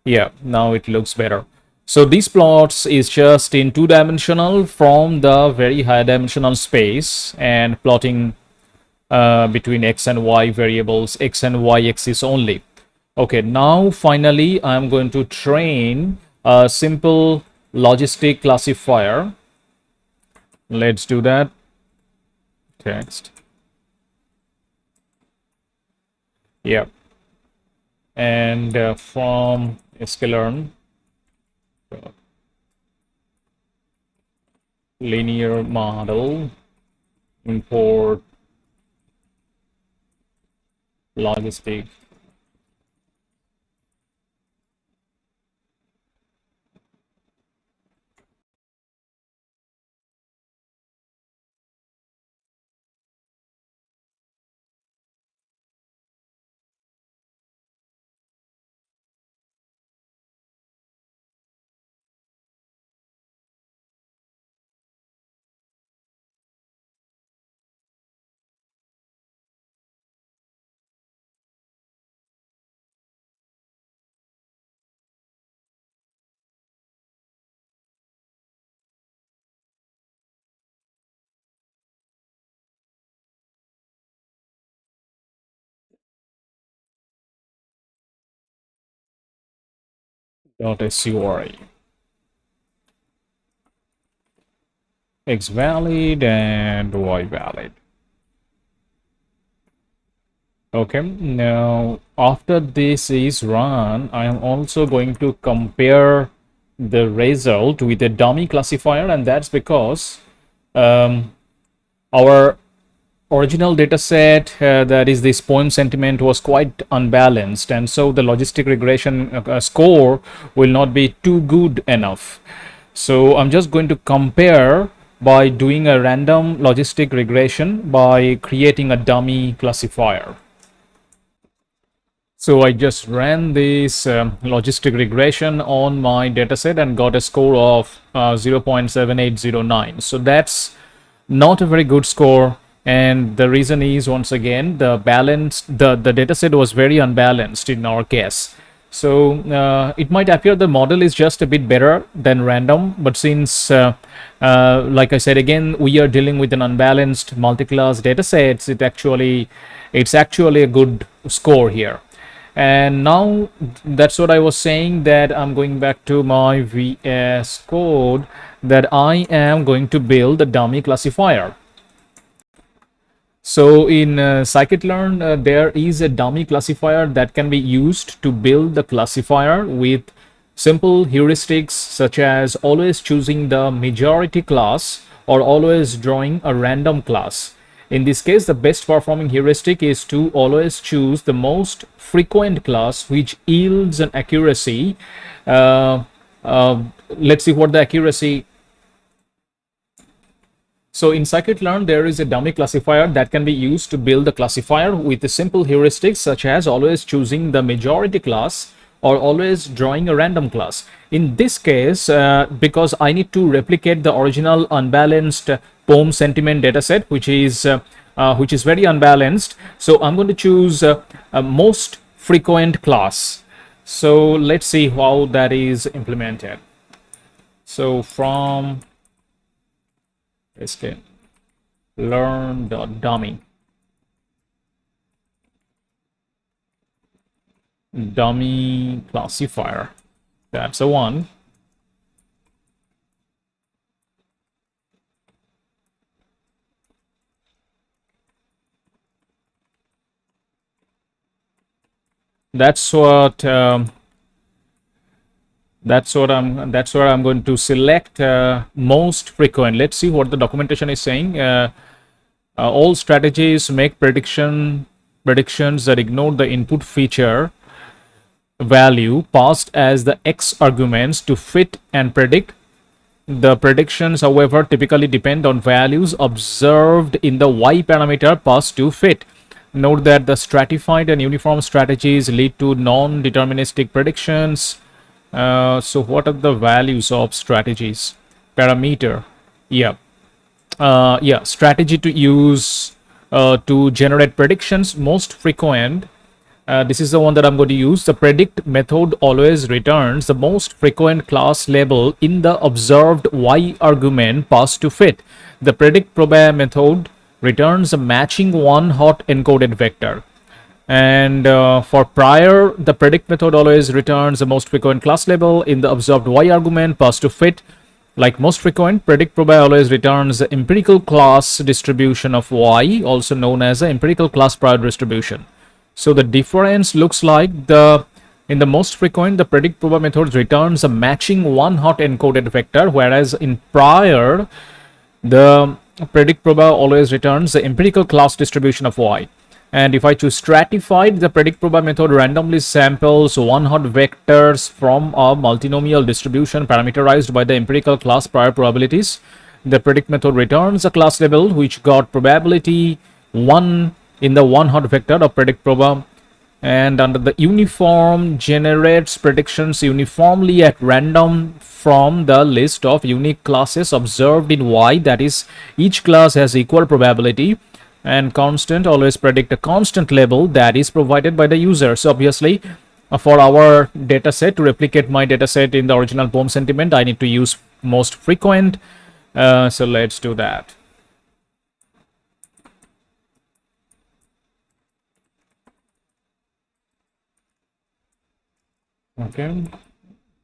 Yeah, now it looks better. So these plots is just in two-dimensional from the very high dimensional space and plotting between x and y variables, x and y axis only. Okay, now finally I'm going to train a simple logistic classifier. Let's do that. Text. Yeah. And from sklearn linear model import logistic .suri x valid and y valid. Okay, now after this is run, I am also going to compare the result with a dummy classifier, and that's because our original data set, that is this poem sentiment, was quite unbalanced, and so the logistic regression score will not be too good enough. So I'm just going to compare by doing a random logistic regression by creating a dummy classifier. So I just ran this logistic regression on my dataset and got a score of 0.7809. So that's not a very good score. And the reason is, once again, the dataset was very unbalanced in our case. So it might appear the model is just a bit better than random, but since like I said again, we are dealing with an unbalanced multi-class datasets, it's actually a good score here. And now that's what I was saying, that I'm going back to my VS Code, that I am going to build a dummy classifier. So in scikit-learn, there is a dummy classifier that can be used to build the classifier with simple heuristics, such as always choosing the majority class or always drawing a random class. In this case, the best performing heuristic is to always choose the most frequent class, which yields an accuracy. Let's see what the accuracy. So in scikit-learn, there is a dummy classifier that can be used to build the classifier with a simple heuristics such as always choosing the majority class or always drawing a random class. In this case, because I need to replicate the original unbalanced POEM sentiment dataset, which is very unbalanced, so I'm going to choose a most frequent class. So let's see how that is implemented. So from escape learn.dummy dummy classifier, that's the one. That's what I'm going to select most frequent. Let's see what the documentation is saying. All strategies make predictions that ignore the input feature value passed as the X arguments to fit and predict. The predictions, however, typically depend on values observed in the Y parameter passed to fit. Note that the stratified and uniform strategies lead to non-deterministic predictions. So what are the values of strategies? Parameter. Strategy to use to generate predictions. Most frequent. This is the one that I'm going to use. The predict method always returns the most frequent class label in the observed Y argument passed to fit. The predict proba method returns a matching one hot encoded vector. And for prior, the predict method always returns the most frequent class label in the observed Y argument passed to fit. Like most frequent, predict proba always returns the empirical class distribution of Y, also known as the empirical class prior distribution. So the difference looks like in the most frequent, the predict proba method returns a matching one hot encoded vector, whereas in prior, the predict proba always returns the empirical class distribution of Y. And if I choose stratified, the predict proba method randomly samples one hot vectors from a multinomial distribution parameterized by the empirical class prior probabilities. The predict method returns a class label which got probability 1 in the one hot vector of predict proba, and under the uniform generates predictions uniformly at random from the list of unique classes observed in Y, that is, each class has equal probability, and constant always predict a constant label that is provided by the user. So obviously for our data set, to replicate my data set in the original POEM sentiment, I need to use most frequent. So let's do that. Okay,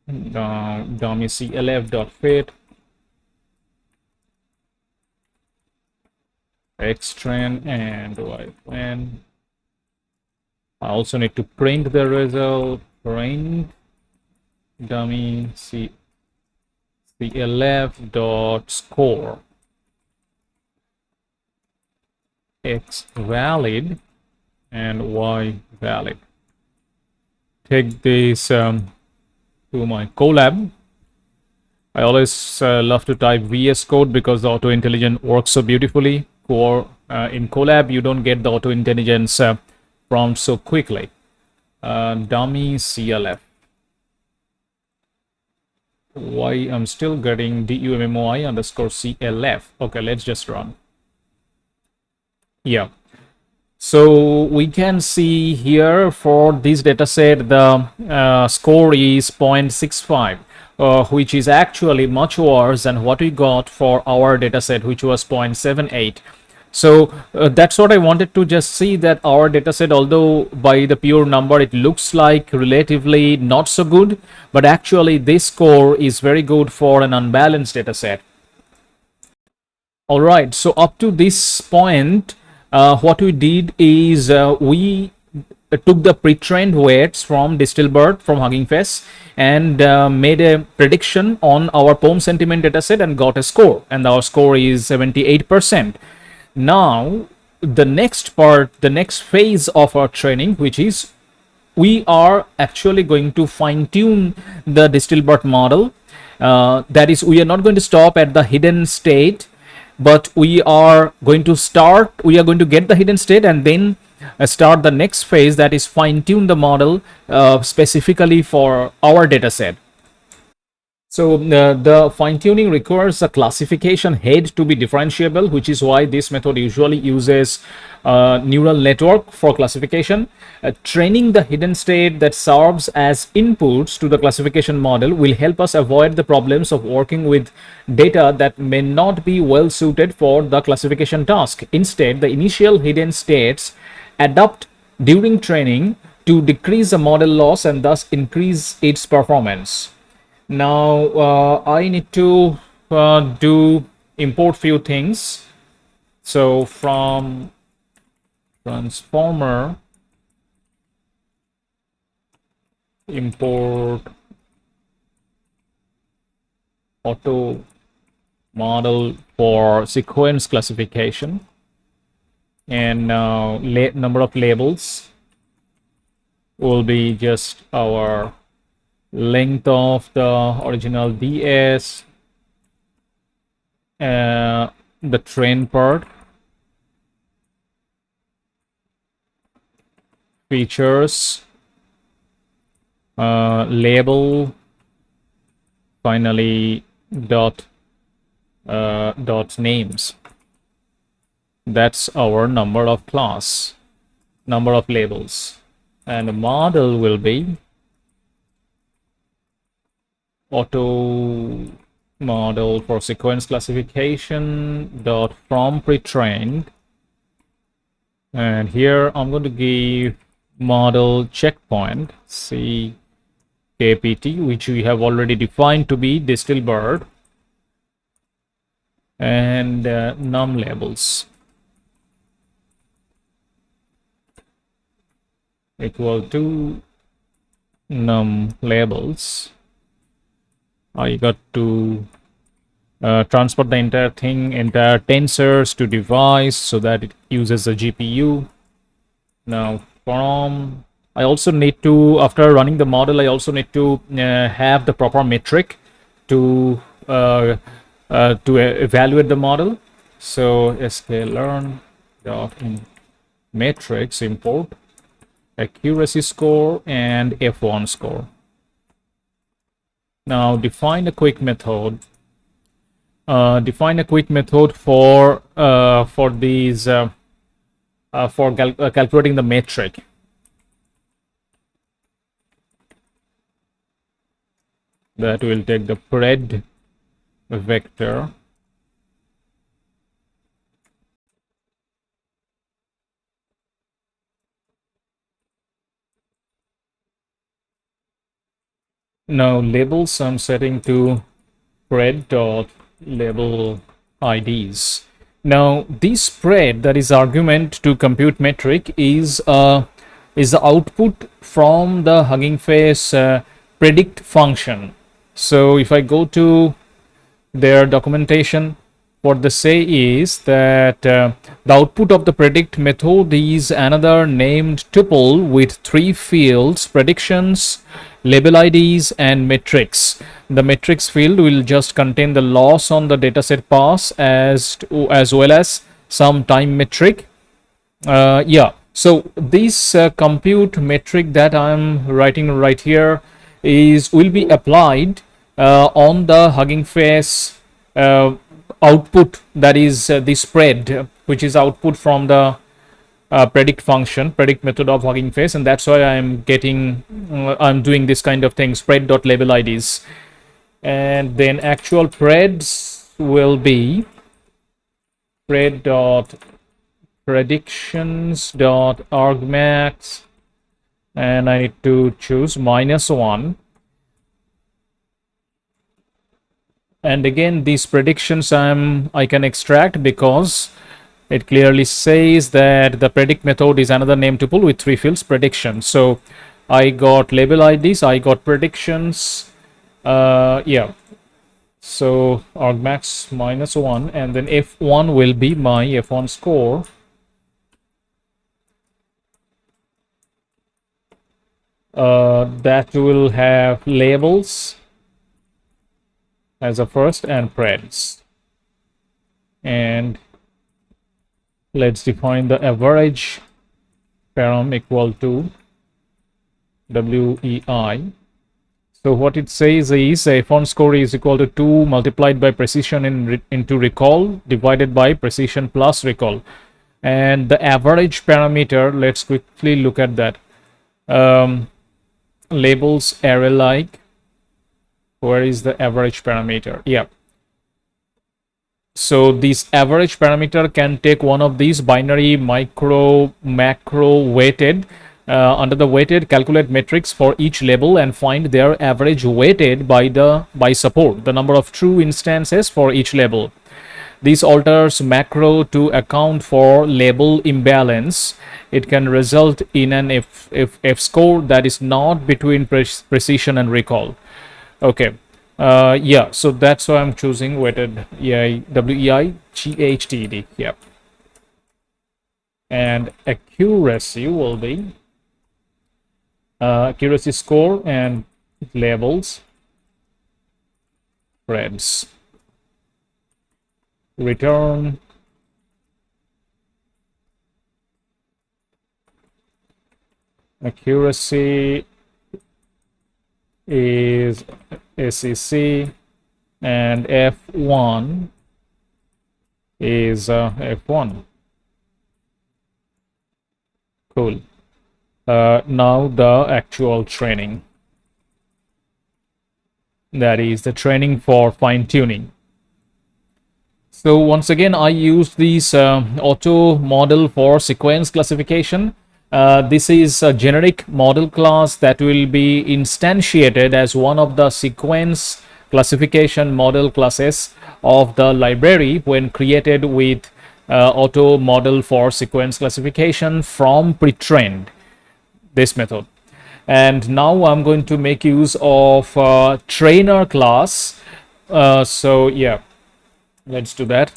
dummy clf.fit xtrain and yfn. I also need to print the result. Print dummy clf.score x valid and y valid. Take this to my Colab. I always love to type VS Code because the auto intelligence works so beautifully. In Colab, you don't get the auto intelligence prompt so quickly. Dummy CLF. Why I'm still getting DUMMOI underscore CLF. Okay, let's just run. Yeah. So we can see here for this dataset, the score is 0.65, which is actually much worse than what we got for our dataset, which was 0.78. So that's what I wanted to just see, that our dataset, although by the pure number it looks like relatively not so good, but actually this score is very good for an unbalanced dataset. All right, so up to this point, what we did is we took the pre-trained weights from DistilBert, from Hugging Face, and made a prediction on our POEM sentiment dataset and got a score, and our score is 78%. Now the next part, the next phase of our training, which is we are actually going to fine-tune the DistilBert model. That is, we are not going to stop at the hidden state but we are going to get the hidden state and then start the next phase, that is fine tune the model specifically for our data set. So the fine tuning requires a classification head to be differentiable, which is why this method usually uses neural network for classification. Training the hidden state that serves as inputs to the classification model will help us avoid the problems of working with data that may not be well suited for the classification task. Instead, the initial hidden states adapt during training to decrease the model loss and thus increase its performance. Now I need to do import few things. So from transformer, import auto model for sequence classification, and number of labels will be just our length of the original DS, the train part, features, label, finally dot names. That's our number of class, number of labels, and the model will be auto model for sequence classification dot from pretrained, and here I'm going to give model checkpoint CKPT, which we have already defined to be DistilBert, and num labels equal to num labels. I got to transport the entire tensors to device so that it uses the GPU. Now from, I also need to, after running the model, I also need to have the proper metric to evaluate the model. So sklearn dot in metrics import accuracy score and F1 score. Now define a quick method. Define a quick method for these for calculating the metric. That will take the pred vector. Now labels, I'm setting to pred dot label IDs. Now this pred, that is argument to compute metric, is the output from the Hugging Face predict function. So if I go to their documentation, what they say is that the output of the predict method is another named tuple with 3 fields: predictions, label IDs, and metrics. The metrics field will just contain the loss on the dataset pass as well as some time metric. Yeah, so this compute metric that I'm writing right here will be applied on the Hugging Face output, that is the spread, which is output from the predict function, predict method of Hugging Face, and that's why I'm doing this kind of thing, spread.label IDs. And then actual preds will be pred.predictions.argmax, and I need to choose -1. And again, these predictions I can extract because it clearly says that the predict method is another name tuple with 3 fields: prediction. So I got label IDs, I got predictions. Yeah. So argmax -1, and then F1 will be my F1 score. That will have labels as a first and preds. and let's define the average param equal to WEI. So what it says is a font score is equal to 2 multiplied by precision into recall divided by precision plus recall. And the average parameter, let's quickly look at that. Labels array like, where is the average parameter? Yeah. So this average parameter can take one of these binary, micro, macro, weighted. Under the weighted, calculate metrics for each label and find their average weighted by support, the number of true instances for each label. This alters macro to account for label imbalance. It can result in an F score that is not between precision and recall. Okay. Yeah, so that's why I'm choosing weighted WEI GHTD. Yep. And accuracy will be accuracy score and labels threads. Return accuracy is SEC and F1 is F1. Cool. Now the actual training, that is the training for fine-tuning. So once again, I used this auto model for sequence classification. This is a generic model class that will be instantiated as one of the sequence classification model classes of the library when created with auto model for sequence classification from Pretrained, this method. And now I'm going to make use of trainer class. So yeah, let's do that.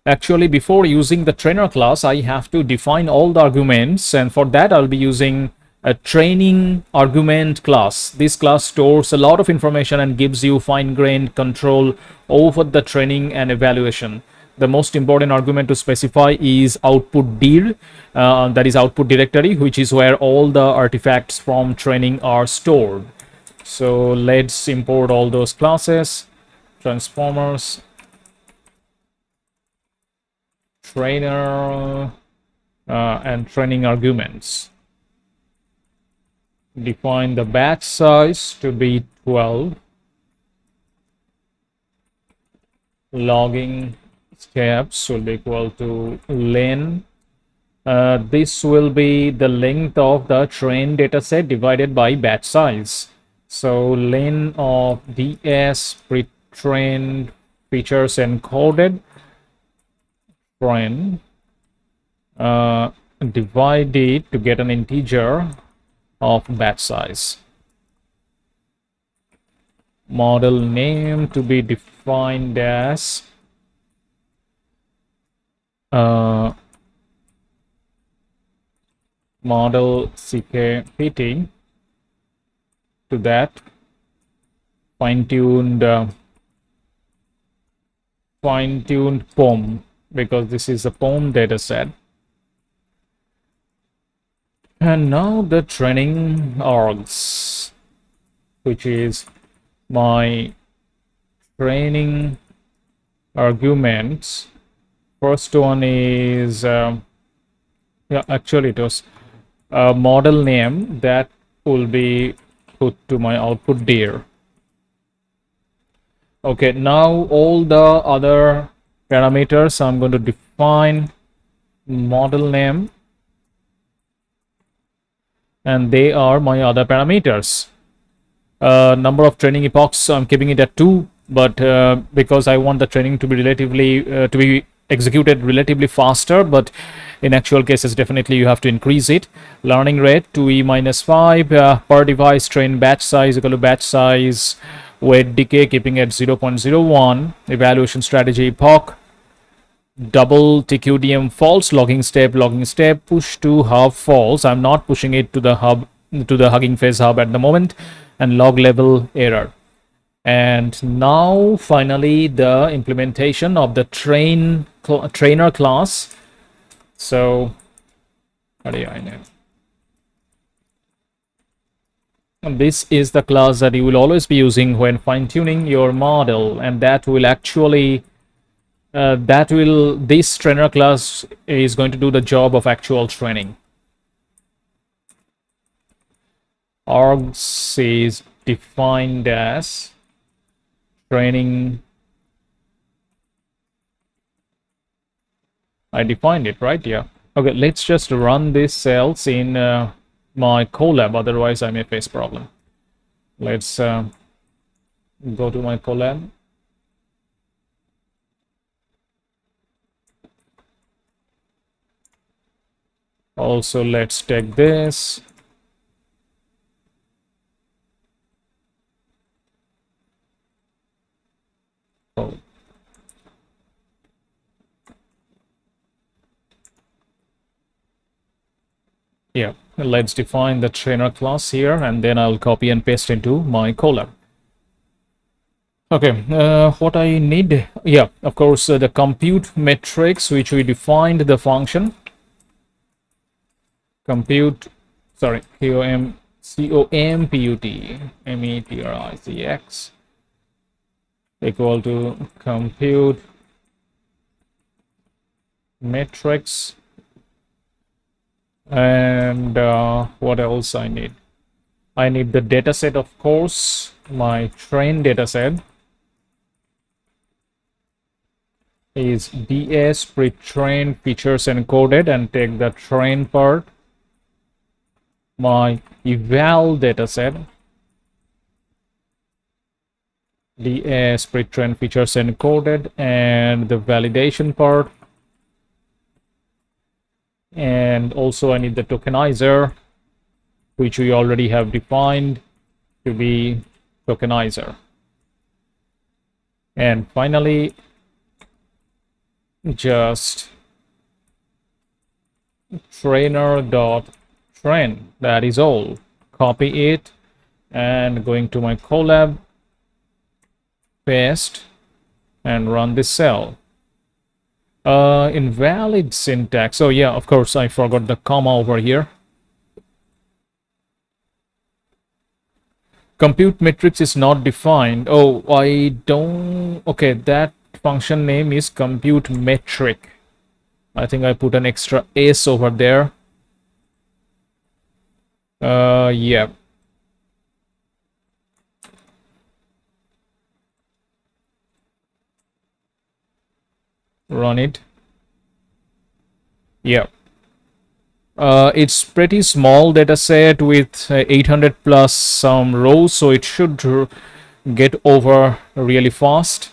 Actually, before using the trainer class, I have to define all the arguments, and for that I'll be using a training argument class. This class stores a lot of information and gives you fine-grained control over the training and evaluation. The most important argument to specify is output dir, that is output directory, which is where all the artifacts from training are stored. So let's import all those classes, transformers, trainer, and training arguments. Define the batch size to be 12. Logging steps will be equal to len. This will be the length of the trained dataset divided by batch size. So len of ds pre-trained features encoded train, divide it to get an integer of batch size. Model name to be defined as model CKPT. To that, fine-tuned POM, because this is a POM dataset. And now the training args, which is my training arguments. First one is actually it was a model name that will be put to my output dir. Okay, now all the other parameters I'm going to define model name, and they are my other parameters. Number of training epochs, I'm keeping it at 2, but because I want the training to be relatively to be executed relatively faster, but in actual cases definitely you have to increase it. Learning rate 2e minus 5, per device train batch size equal to batch size, weight decay keeping at 0.01, evaluation strategy epoch, double TQDM false, logging step push to hub false. I'm not pushing it to the hub, to the Hugging Face hub at the moment, and log level error. And now finally the implementation of the trainer class. So how do I know? And this is the class that you will always be using when fine-tuning your model, and that will actually this trainer class is going to do the job of actual training. Args is defined as training. I defined it, right? Yeah. Okay, let's just run these cells in my collab, otherwise I may face problem. Let's go to my collab. Also, let's take this. Oh. Yeah, let's define the trainer class here, and then I'll copy and paste into my collab. Okay, what I need, yeah, of course, the compute metrics, which we defined the function compute, sorry, COMPUT equal to compute metrics. And what else I need? I need the dataset, of course, my train dataset is DS pretrained features encoded, and take the train part. My eval dataset DS pretrained features encoded, and the validation part. And also I need the tokenizer, which we already have defined to be Tokenizer. And finally, just trainer.train. That is all. Copy it and going to my collab, paste, and run this cell. Invalid syntax. Oh yeah, of course, I forgot the comma over here. Compute matrix is not defined. Oh, I don't. Okay, that function name is compute metric. I think I put an extra s over there. Yeah. Run it. Yeah. It's pretty small data set with 800 plus some rows, so it should get over really fast.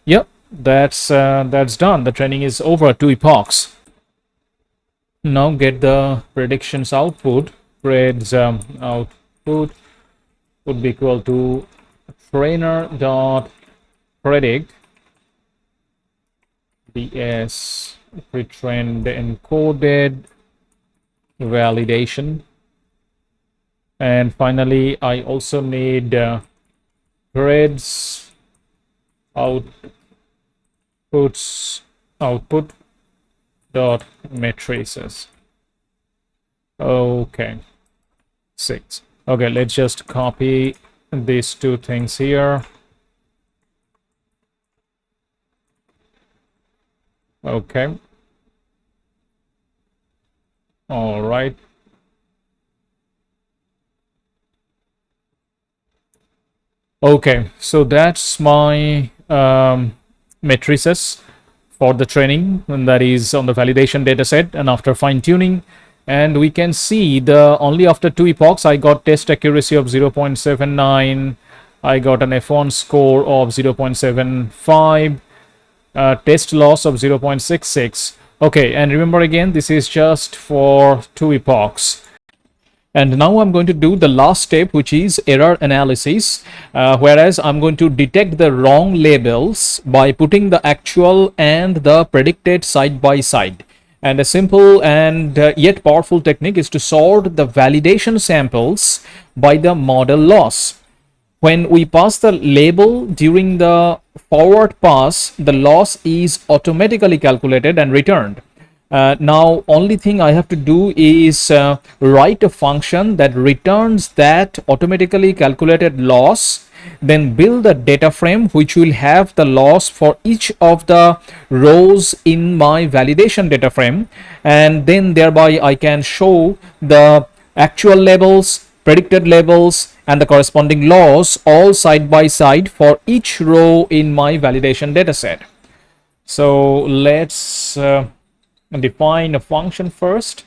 Yep, that's done. The training is over 2 epochs. Now get the predictions output. Preds output would be equal to trainer.predict DS pretrained encoded validation. And finally, I also need preds output dot matrices. Okay, 6. Okay, let's just copy these two things here. Okay. All right. Okay, so that's my matrices for the training, and that is on the validation dataset and after fine-tuning. And we can see the only after 2 epochs I got test accuracy of 0.79, I got an F1 score of 0.75, test loss of 0.66. Okay, and remember again, this is just for 2 epochs. And now I'm going to do the last step, which is error analysis, whereas I'm going to detect the wrong labels by putting the actual and the predicted side by side. And a simple and yet powerful technique is to sort the validation samples by the model loss. when we pass the label during the forward pass, the loss is automatically calculated and returned. Now only thing I have to do is write a function that returns that automatically calculated loss, then build a data frame which will have the loss for each of the rows in my validation data frame, and then thereby I can show the actual labels, predicted labels, and the corresponding loss all side by side for each row in my validation dataset. So let's define a function first.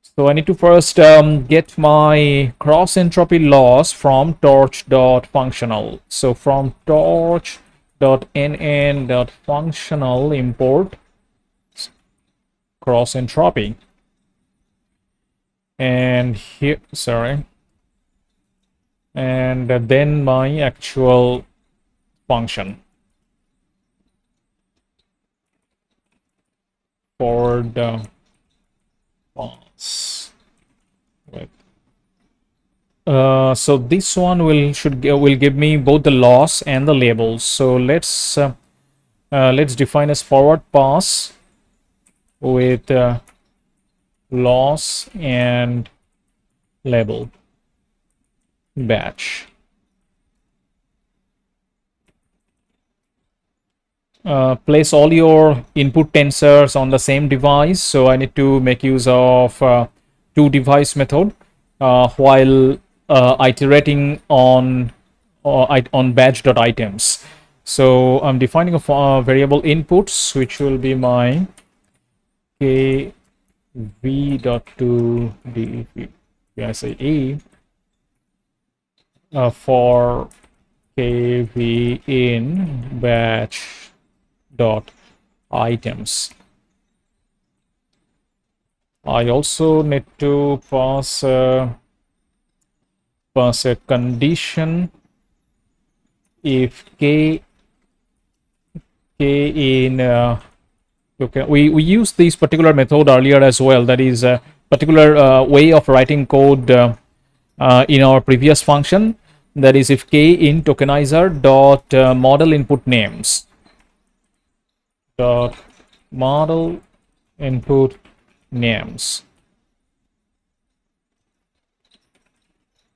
So I need to first get my cross entropy loss from torch.functional. So from torch.nn.functional import cross entropy. And here, sorry. And then my actual function for the pass with so this one will give me both the loss and the labels. So let's define as forward pass with loss and label batch. Place all your input tensors on the same device. So I need to make use of two device method while iterating on batch.items. So I'm defining a variable inputs, which will be my kv.toDV for kv in batch dot items. I also need to pass a condition if k in okay, we used this particular method earlier as well. That is a particular way of writing code in our previous function. That is if k in tokenizer dot model input names dot model input names.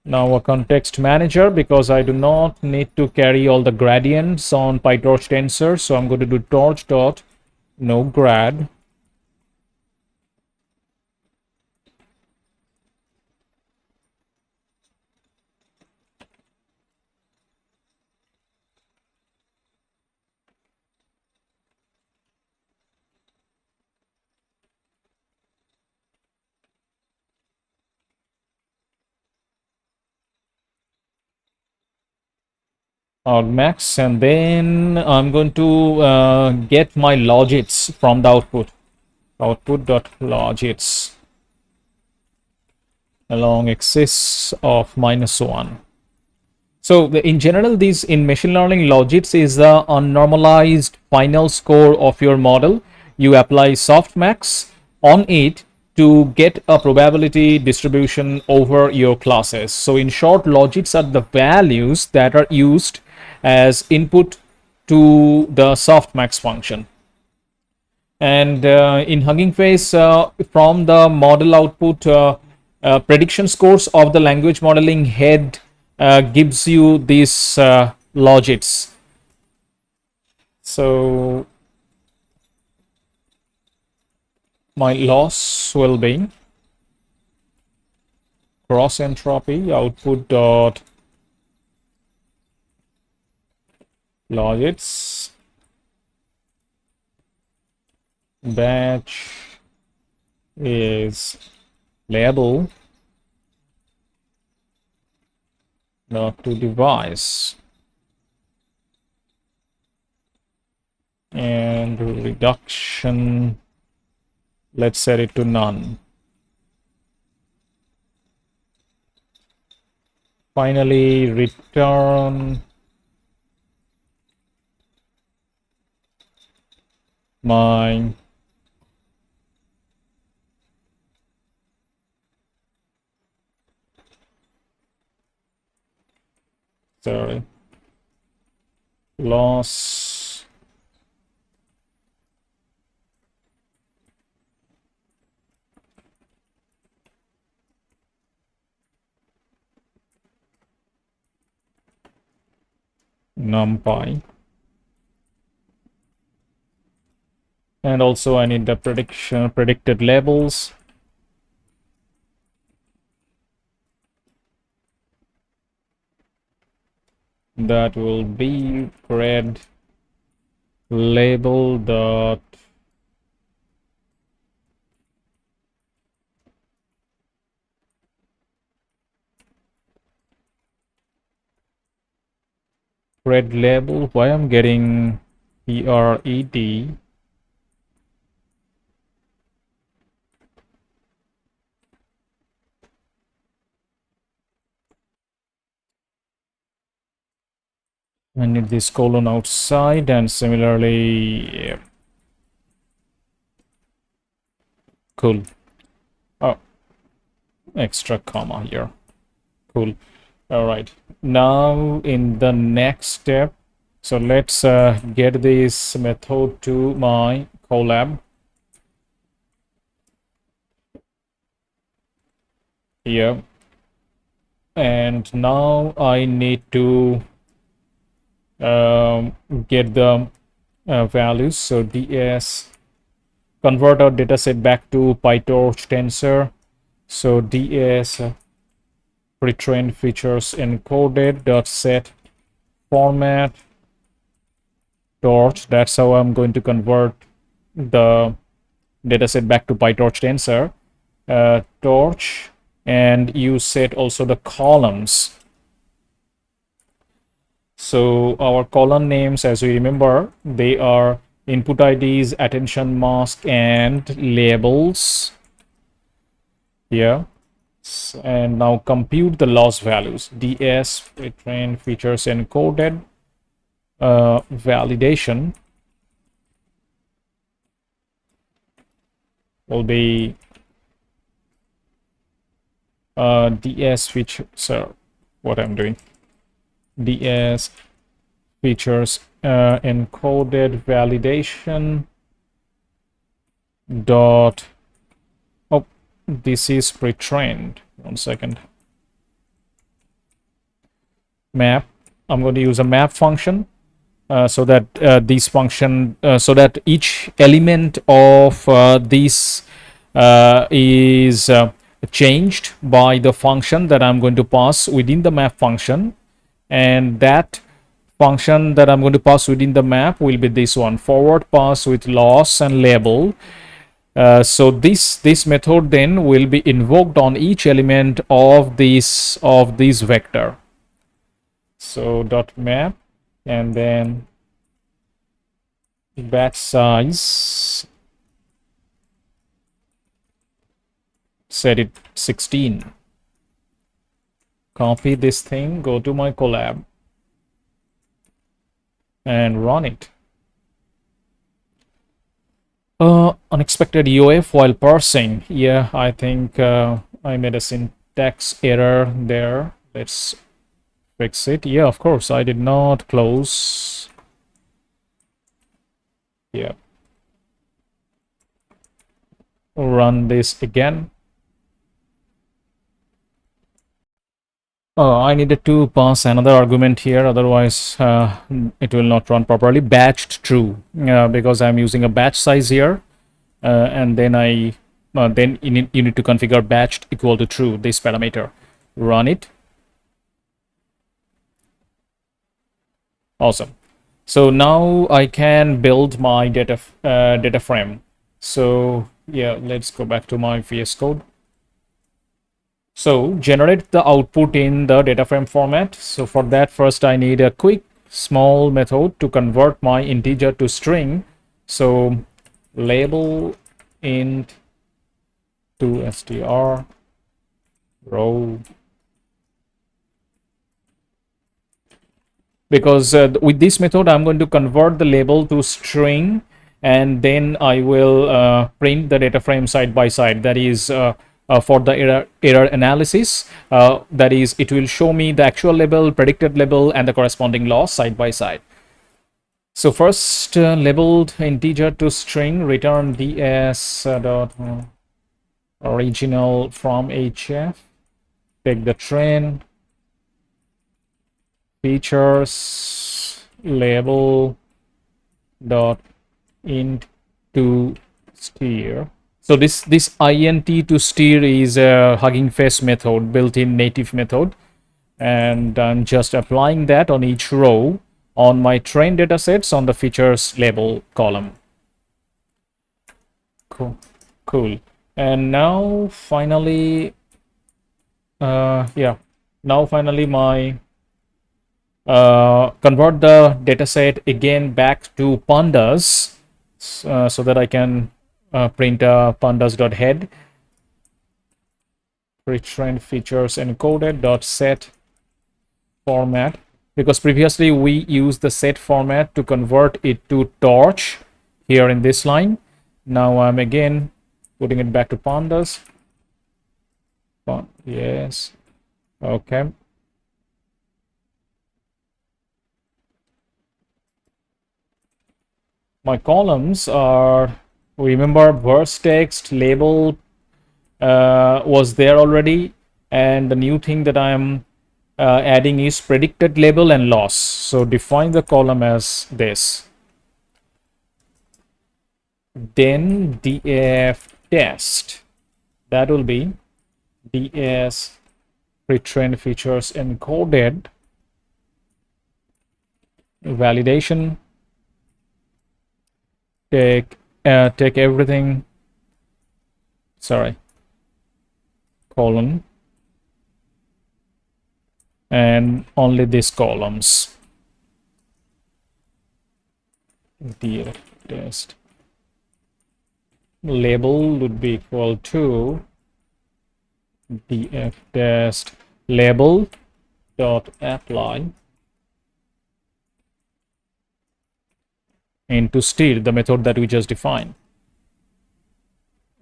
Now a context manager, because I do not need to carry all the gradients on PyTorch tensor, so I'm going to do torch dot no grad. Max, and then I'm going to get my logits from the output.logits along axis of -1. So in general, these in machine learning, logits is the unnormalized final score of your model. You apply softmax on it to get a probability distribution over your classes. So in short, logits are the values that are used as input to the softmax function. And in Hugging Face, from the model output, prediction scores of the language modeling head gives you these logits. So my loss will be cross entropy output dot logits batch is label not to device, and reduction, let's set it to none. Finally, return my sorry, loss numpy, and also I need the predicted labels. That will be pred label dot pred label. Why I'm getting PRED? I need this colon outside, and similarly, yeah. Cool. Oh, extra comma here. Cool. All right. Now in the next step, so let's get this method to my collab here, and now I need to get the values. So ds convert our dataset back to PyTorch tensor. So ds pretrained features encoded dot set format torch. That's how I'm going to convert the dataset back to PyTorch tensor. Torch, and you set also the columns. So our column names, as we remember, they are input IDs, attention mask, and labels. Yeah. And now compute the loss values. ds pretrained features encoded validation will be ds feature. So what I'm doing, ds features encoded validation dot, oh, this is pre-trained. 1 second. Map. I'm going to use a map function so that these function so that each element of this is changed by the function that I'm going to pass within the map function, and that function that I'm going to pass within the map will be this one, forward pass with loss and label. So this method then will be invoked on each element of this vector. So dot map, and then batch size, set it 16. Copy this thing, go to my collab, and run it. Unexpected EOF while parsing. Yeah, I think I made a syntax error there. Let's fix it. Yeah, of course, I did not close. Yeah. Run this again. Oh, I needed to pass another argument here, otherwise it will not run properly. Batched true, because I'm using a batch size here, and then then you need to configure batched equal to true, this parameter. Run it. Awesome. So now I can build my data frame. So yeah, let's go back to my VS Code. So generate the output in the data frame format. So for that, first I need a quick small method to convert my integer to string. So label int to str row, because with this method I'm going to convert the label to string, and then I will print the data frame side by side. That is for the error analysis. That is, it will show me the actual label, predicted label, and the corresponding loss side by side. So first, labeled integer to string, return ds dot original from HF. Take the train features label dot int to steer. So this int to steer is a Hugging Face method, built-in native method, and I'm just applying that on each row on my trained datasets on the features label column. Cool. And now finally, now finally my convert the dataset again back to pandas, so that I can print a pandas.head pretrained features encoded dot set format, because previously we used the set format to convert it to torch here in this line. Now I'm again putting it back to pandas. Yes. Okay. My columns are, remember, verse text label was there already, and the new thing that I am adding is predicted label and loss. So define the column as this. Then df test, that will be ds pretrained features encoded validation. Take everything, sorry, column, and only these columns. Df test label would be equal to df test label dot apply into steer, the method that we just defined.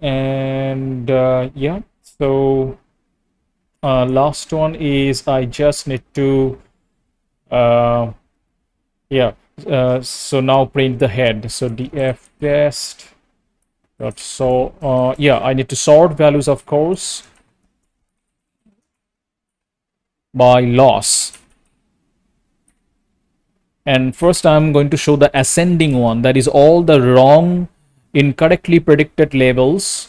And yeah, so last one is I just need to so now print the head. So df test dot so I need to sort values, of course, by loss. And first I'm going to show the ascending one, that is all the wrong, incorrectly predicted labels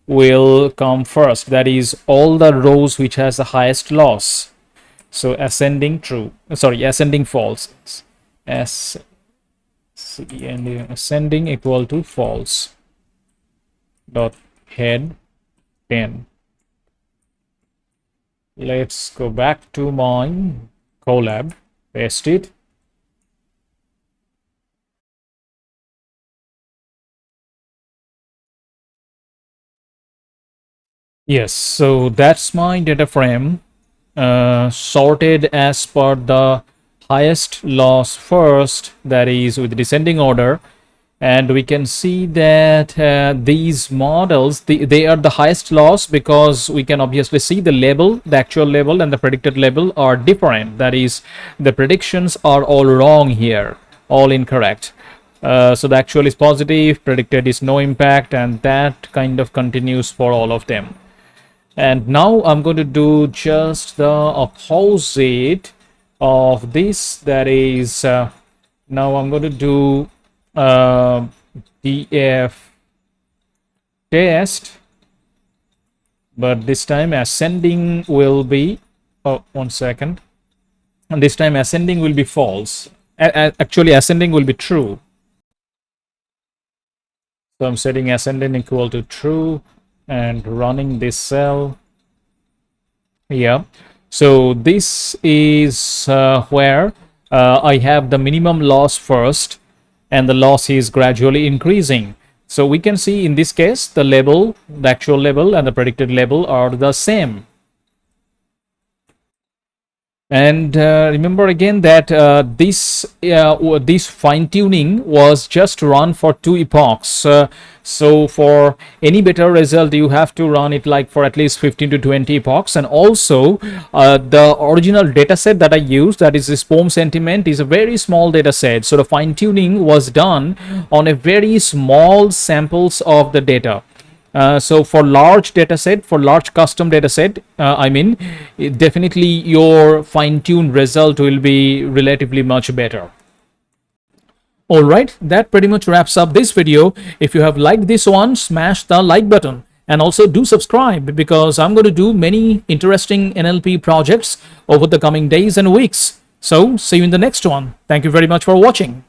will come first, that is all the rows which has the highest loss. So ascending true, sorry, ascending false, ascending equal to false dot head 10. Let's go back to my Colab, paste it. Yes, so that's my data frame, sorted as per the highest loss first, that is with descending order. And we can see that these models, they are the highest loss because we can obviously see the label, the actual label and the predicted label are different. That is, the predictions are all wrong here, all incorrect. So the actual is positive, predicted is no impact, and that kind of continues for all of them. And now I'm going to do just the opposite of this. That is, now I'm going to do df test, but this time ascending will be, oh, 1 second, and this time ascending will be false. Actually, ascending will be true. So I'm setting ascending equal to true and running this cell. Yeah, so this is where I have the minimum loss first, and the loss is gradually increasing. So we can see in this case the label, the actual label and the predicted label are the same. And remember again that this fine tuning was just run for 2 epochs. So for any better result, you have to run it like for at least 15 to 20 epochs. And also, the original dataset that I used, that is this POEM sentiment, is a very small dataset. So the fine tuning was done on a very small samples of the data. So for large dataset, for large custom dataset, definitely your fine-tuned result will be relatively much better. All right, that pretty much wraps up this video. If you have liked this one, smash the like button and also do subscribe, because I'm going to do many interesting NLP projects over the coming days and weeks. So see you in the next one. Thank you very much for watching.